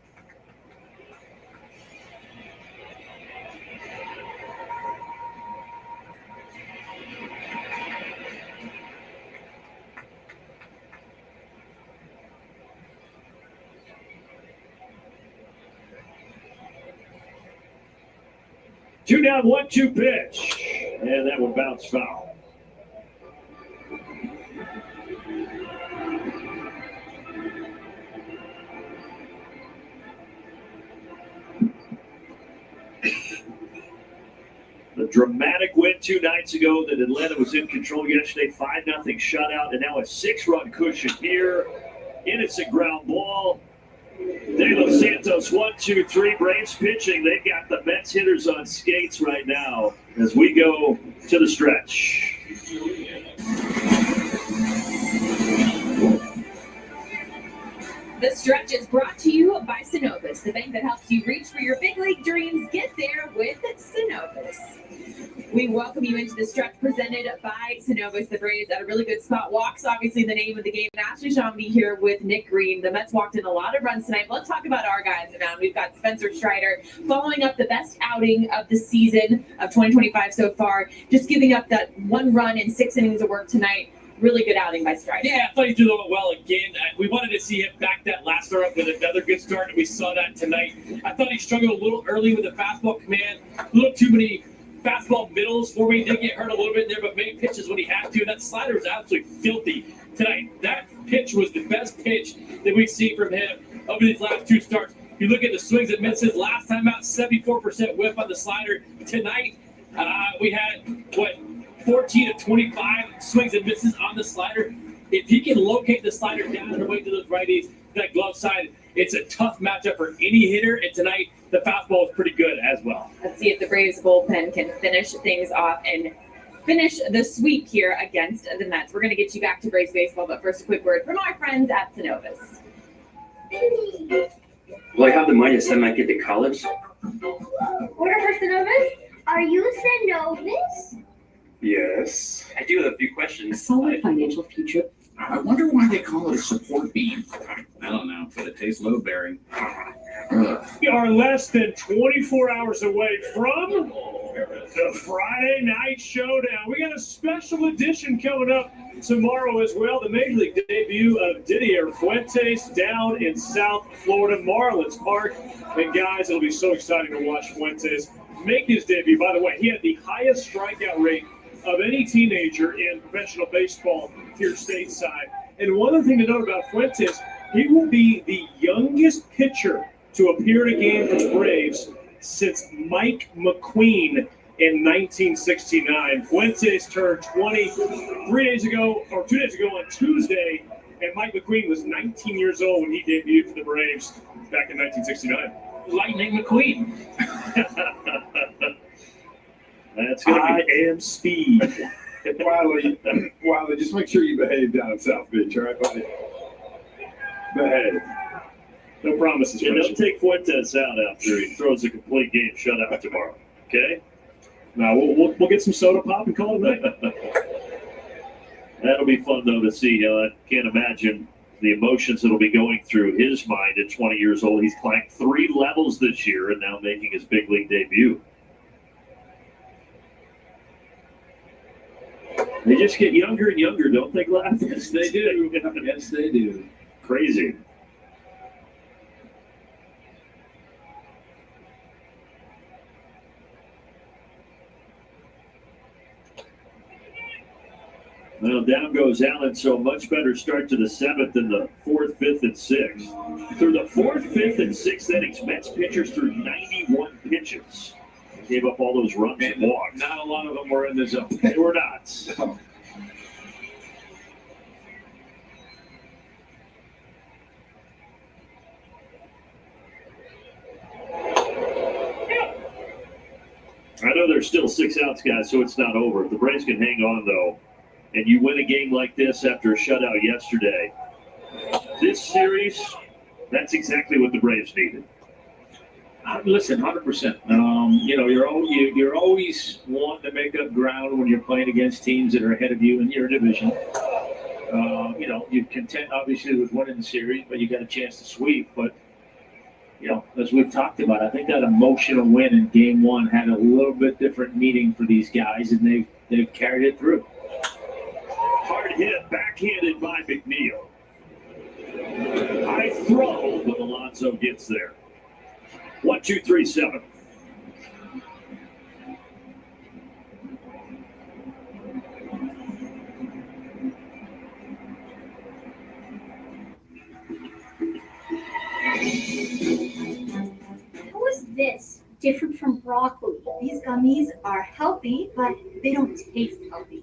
Two down, 1-2 pitch. And that will bounce foul. The dramatic win 2 nights ago that Atlanta was in control yesterday. 5-0 shutout, and now a 6-run cushion here. Innocent ground ball. De Los Santos, 1-2-3. Braves pitching. They've got the Mets hitters on skates right now as we go to the stretch. The stretch is brought to you by Synovus, the bank that helps you reach for your big league dreams. Get there with Synovus. We welcome you into the stretch presented by Synovus. The Braves at a really good spot. Walks, obviously, the name of the game. Ashley Shambi here with Nick Green. The Mets walked in a lot of runs tonight. Let's talk about our guys around. We've got Spencer Strider following up the best outing of the season of 2025 so far. Just giving up that 1 run in 6 innings of work tonight. Really good outing by Strider. Yeah, I thought he did a little well again. We wanted to see him back that last start up with another good start, and we saw that tonight. I thought he struggled a little early with the fastball command. A little too many fastball middles for me. He did get hurt a little bit there, but made pitches when he had to. That slider was absolutely filthy tonight. That pitch was the best pitch that we've seen from him over these last 2 starts. You look at the swings and misses. Last time out, 74% whiff on the slider. Tonight, we had, 14 to 25 swings and misses on the slider. If he can locate the slider down and away to those righties, that glove side, it's a tough matchup for any hitter. And tonight, the fastball is pretty good as well. Let's see if the Braves bullpen can finish things off and finish the sweep here against the Mets. We're going to get you back to Braves baseball, but first, a quick word from our friends at Synovus. Will I have the money to send my kid to college? Order for Synovus? Are you Synovus? Yes. I do have a few questions. A solid financial future. I wonder why they call it a support beam. I don't know, but it tastes load-bearing. We are less than 24 hours away from the Friday Night Showdown. We got a special edition coming up tomorrow as well. The Major League debut of Didier Fuentes down in South Florida, Marlins Park. And guys, it'll be so exciting to watch Fuentes make his debut. By the way, he had the highest strikeout rate of any teenager in professional baseball here stateside. And one other thing to note about Fuentes, he will be the youngest pitcher to appear in a game for the Braves since Mike McQueen in 1969. Fuentes turned 20 2 days ago on Tuesday, and Mike McQueen was 19 years old when he debuted for the Braves back in 1969. Lightning McQueen. That's going to be AM speed. Wiley, just make sure you behave down at South Beach, all right, buddy? Behave. No promises. And don't take Fuentes out after he throws a complete game shutout tomorrow. Okay? Now we'll get some soda pop and call it a night. That'll be fun though to see. I can't imagine the emotions that'll be going through his mind at 20 years old. He's climbed 3 levels this year and now making his big league debut. They just get younger and younger, don't they, Glass? Yes, they do. Yes, they do. Crazy. Well, down goes Allen, so a much better start to the 7th than the 4th, 5th, and 6th. Through the 4th, 5th, and 6th innings, Mets pitchers threw 91 pitches. Gave up all those runs and walks. Not a lot of them were in the zone. They were not. I know there's still 6 outs, guys, so it's not over. If the Braves can hang on, though, and you win a game like this after a shutout yesterday, this series, that's exactly what the Braves needed. Listen, 100%. You're always wanting to make up ground when you're playing against teams that are ahead of you in your division. You're content obviously with winning the series, but you got a chance to sweep. But as we've talked about, I think that emotional win in Game 1 had a little bit different meaning for these guys, and they've carried it through. Hard hit, backhanded by McNeil. High throw, but Alonso gets there. 1-2-3-7. How is this different from broccoli? These gummies are healthy, but they don't taste healthy.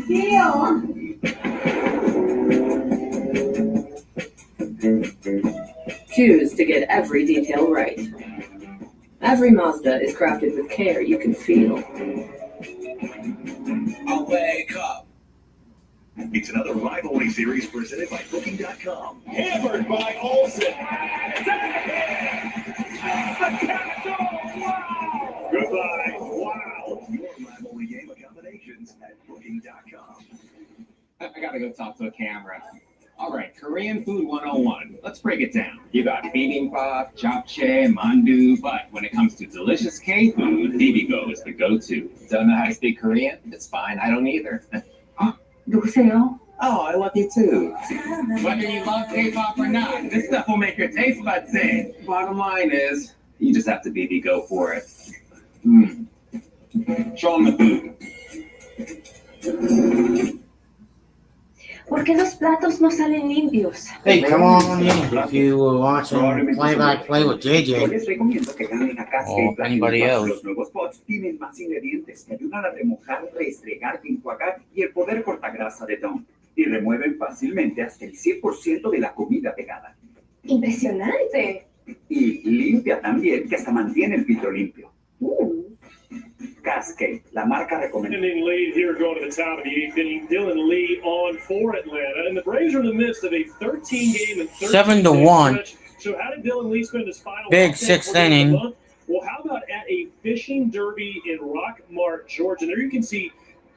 Deal. Choose to get every detail right. Every Mazda is crafted with care you can feel. I'll wake up. It's another rivalry series presented by Booking.com. Hammered by Olsen. Goodbye. Wow. Your rivalry game accommodations at Booking.com. I gotta go talk to a camera. All right, Korean food 101. Let's break it down. You got bibimbap, japchae, mandu, but when it comes to delicious K food, bibigo is the go-to. Don't know how to speak Korean? It's fine, I don't either. 누구세요? Oh, I love you too. Whether you love K-pop or not, this stuff will make your taste buds sing. Bottom line is, you just have to bibigo for it. Show them the food. ¿Por qué los platos no salen limpios? Hey, come on in if you were watching play-by-play with JJ Les recomiendo que ganen a or anybody else. Los nuevos pots tienen más ingredientes que ayudan a remojar, restregar, enjuagar y el poder cortagrasa de Dawn. Y remueven fácilmente hasta el 100% de la comida pegada. Impresionante. Y limpia también, que hasta mantiene el filtro limpio. Cascade, la marca recomendada. Inning lead here going to the top of the 8th inning. Dylan Lee on for Atlanta. And the Braves are in the midst of a 13-game and 7-1. stretch. So how did Dylan Lee spend his final Big sixth inning. Well, how about at a fishing derby in Rockmart, Georgia? There you can see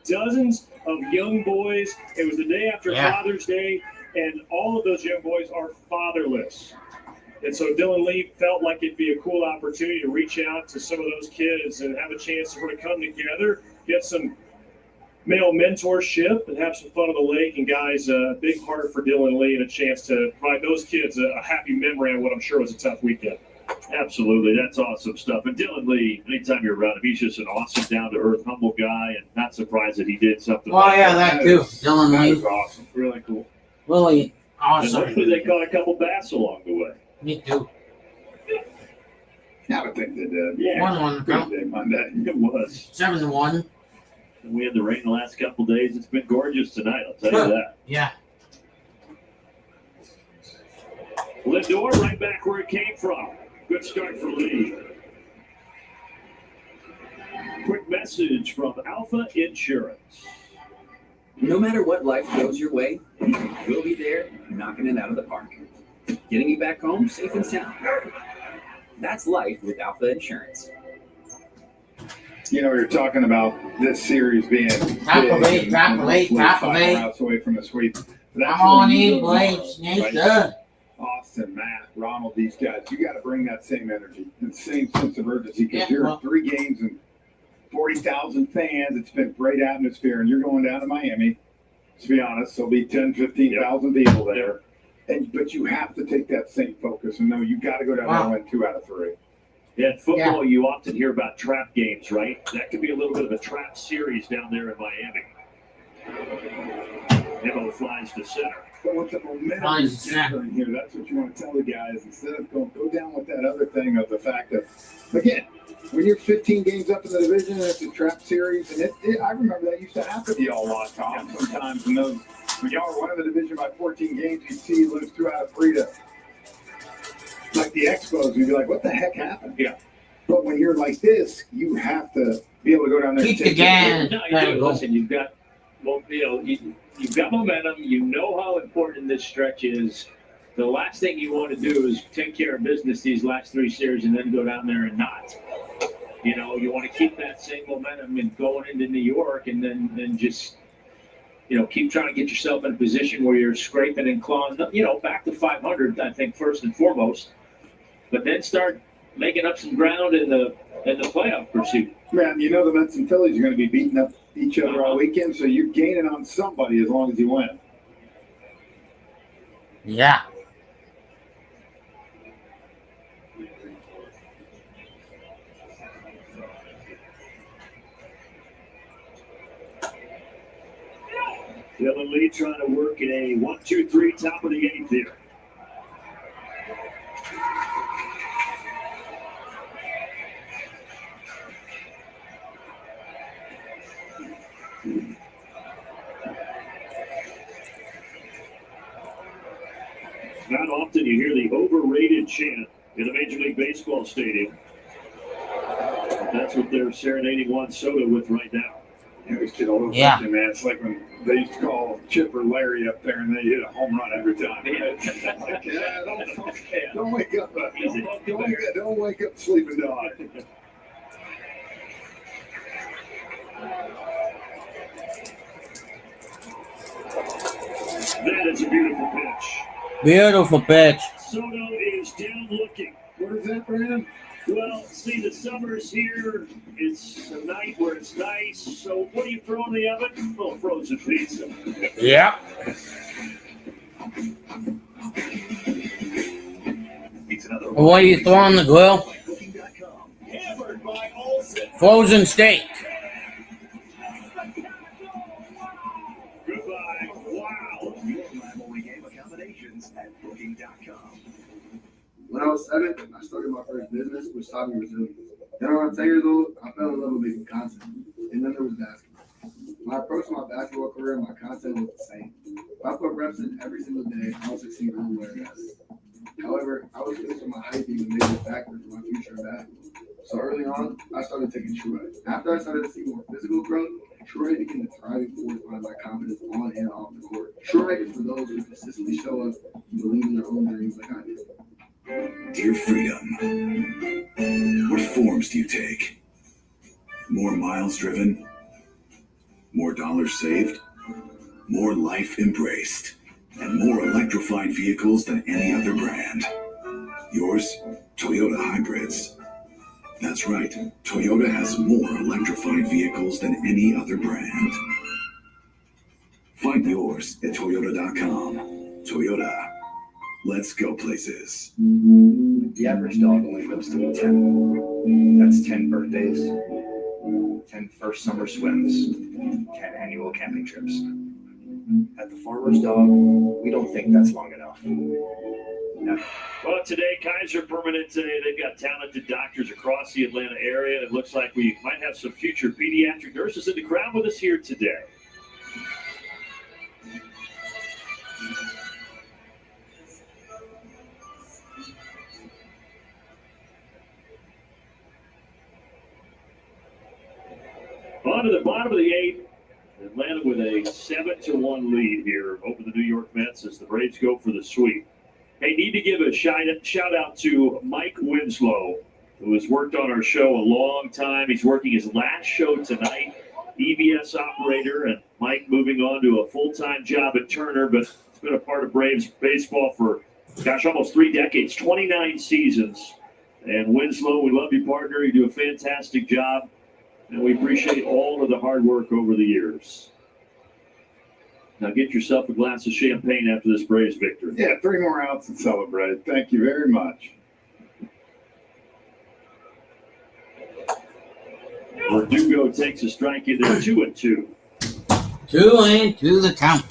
dozens of young boys. It was the day after Father's Day, and all of those young boys are fatherless. And so Dylan Lee felt like it'd be a cool opportunity to reach out to some of those kids and have a chance to sort of come together, get some male mentorship, and have some fun on the lake. And guys, a big heart for Dylan Lee and a chance to provide those kids a happy memory on what I'm sure was a tough weekend. Absolutely. That's awesome stuff. And Dylan Lee, anytime you're around him, he's just an awesome, down-to-earth, humble guy, and not surprised that he did something like that. That too. Dylan That Lee. was awesome. Really cool. Really And awesome. hopefully they caught a couple bass along the way. Me too. I would think they did. Yeah. 1-1 Good day Monday. It was. 7-1. And we had the rain the last couple days. It's been gorgeous tonight, I'll tell you that. Yeah. Lindor right back where it came from. Good start for Lee. Quick message from Alpha Insurance. No matter what life throws your way, we'll be there knocking it out of the park. Getting you back home safe and sound. That's life with Alpha Insurance. You're talking about this series being Top of eight, top of eight, top of 5 eight. routes away from the sweep. Come on in, Blake, Snake. Austin, Matt, Ronald, these guys, you got to bring that same energy and same sense of urgency because Yeah, you're well- in 3 games and 40,000 fans. It's been a great atmosphere, and you're going down to Miami. To be honest, there'll be 10, 15,000 people there. But you have to take that same focus and know you got to go down there and win 2 out of 3. Yeah, in football, you often hear about trap games, right? That could be a little bit of a trap series down there in Miami. Nemo flies to center. But with the momentum you get in here, that's what you want to tell the guys. Instead of go down with that other thing of the fact that, again, when you're 15 games up in the division and it's a trap series, and I remember that used to happen to y'all a lot, Tom, sometimes when y'all were winning the division by 14 games, you'd see you lose 2 out of 3 to like the Expos, you'd be like, what the heck happened? Yeah. But when you're like this, you have to be able to go down there and take it. No, you do. Listen, you've got momentum. You know how important this stretch is. The last thing you want to do is take care of business these last 3 series and then go down there and not. You know, you want to keep that same momentum and going into New York, and then just, you know, keep trying to get yourself in a position where you're scraping and clawing, you know, back to 500. I think first and foremost, but then start making up some ground in the playoff pursuit. Man, you know the Mets and Phillies are going to be beating up each other all weekend, so you're gaining on somebody as long as you win. Yeah. Dylan Lee trying to work in a 1-2-3 top of the eighth here. Not often you hear the overrated chant in a Major League Baseball stadium. That's what they're serenading Juan Soto with right now. You know, these kids all over, Yeah. man. It's like when they used to call Chipper Larry up there and they hit a home run every time. Like, yeah, don't wake up. Don't wake up sleeping dog. That is a beautiful pitch. Beautiful pitch. Soto is down looking. What is that for him? Well, see, the summer's here. It's a night where it's nice. So what do you throw in the oven? A little frozen pizza. Yeah. What do you throw on the grill? Frozen steak. Goodbye. Wow. Your rivalry game accommodations at Booking.com. When I was 7, I started my first business, which taught me resilience. Then around 10 years old, I fell in love with making content. And then there was basketball. My approach to my basketball career and my content was the same. If I put reps in every single day, I would succeed everywhere else. However, I was faced with my height being a major factor for my future in basketball. So early on, I started taking Truist. After I started to see more physical growth, Truist became the thriving force behind my confidence on and off the court. Truist is for those who consistently show up and believe in their own dreams like I did. Dear Freedom, what forms do you take? More miles driven? More dollars saved? More life embraced? And more electrified vehicles than any other brand? Yours, Toyota Hybrids. That's right, Toyota has more electrified vehicles than any other brand. Find yours at Toyota.com. Toyota. Let's go places. The average dog only lives to be 10. That's 10 birthdays, 10 first summer swims, 10 annual camping trips. At the Farmer's Dog, we don't think that's long enough. No. Well, today, Kaiser Permanente, they've got talented doctors across the Atlanta area. And it looks like we might have some future pediatric nurses in the crowd with us here today. On to the bottom of the eighth. Atlanta with a 7-1 lead here over the New York Mets as the Braves go for the sweep. Hey, need to give a shout out to Mike Winslow, who has worked on our show a long time. He's working his last show tonight, EBS operator, and Mike moving on to a full-time job at Turner, but he's been a part of Braves baseball for, almost 3 decades, 29 seasons. And Winslow, we love you, partner. You do a fantastic job. And we appreciate all of the hard work over the years. Now get yourself a glass of champagne after this Braves victory. Yeah, 3 more outs and celebrate. Thank you very much. Verdugo takes a strike in there, 2-2. 2-2 the count.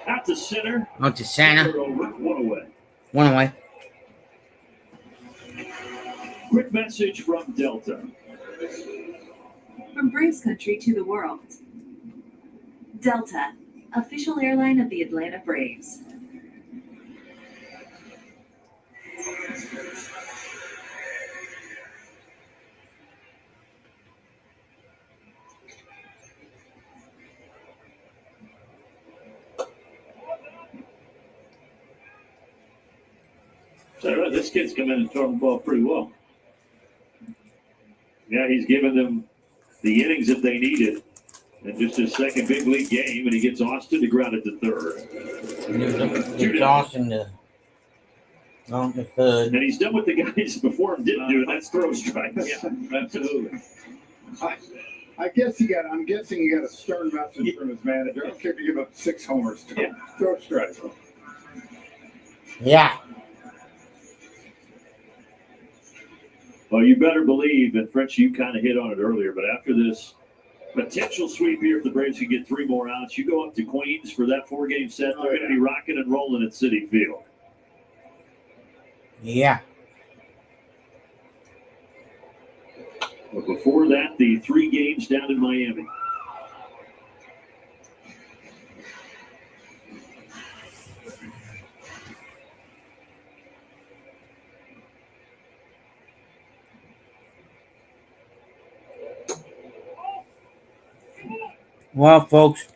Out to center. Out to center. Over, 1 away. 1 away. Quick message from Delta. From Braves country to the world. Delta, official airline of the Atlanta Braves. So this kid's come in and thrown the ball pretty well. Yeah, he's given them the innings that they needed. And just his second big league game, and he gets Austin to ground it to third. Gets Austin to ground to third. And he's done what the guys before him didn't do, and that's throw strikes. Yeah, absolutely. I'm guessing he got a stern message from his manager. I don't care if you give up 6 homers. Throw strikes. Yeah. Well, you better believe, and French, you kind of hit on it earlier, but after this potential sweep here, if the Braves can get 3 more outs, you go up to Queens for that 4-game set. They're going to be rocking and rolling at Citi Field. Yeah. But before that, the 3 games down in Miami. Well, folks,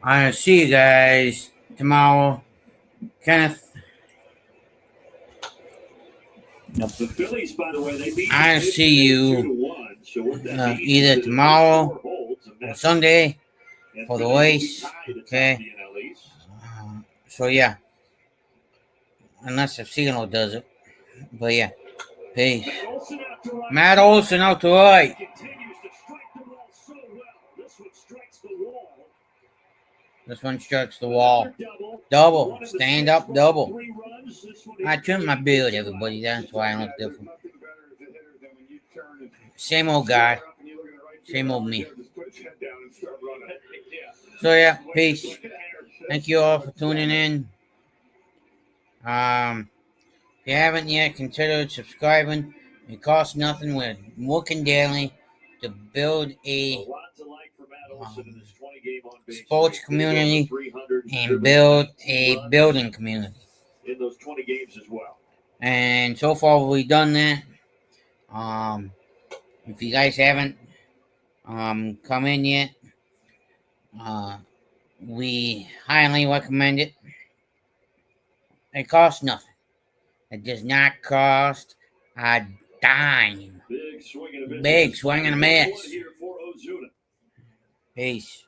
I'll see you guys tomorrow. Kenneth. The Phillies, by the way, they beat I'll see you either tomorrow or Sunday for the race. Okay. So yeah, unless if Signal does it, but yeah, peace. Matt Olson out to right. This one strikes the wall. Double. Stand up double. I trimmed my beard, everybody. That's why I look different. Same old guy. Same old me. So yeah, peace. Thank you all for tuning in. If you haven't yet, consider subscribing. It costs nothing. We're working daily to build a sports community and build a building community. In those 20 games as well. And so far we've done that. If you guys haven't come in yet, we highly recommend it. It costs nothing. It does not cost a dime. Big swing and a miss. Peace.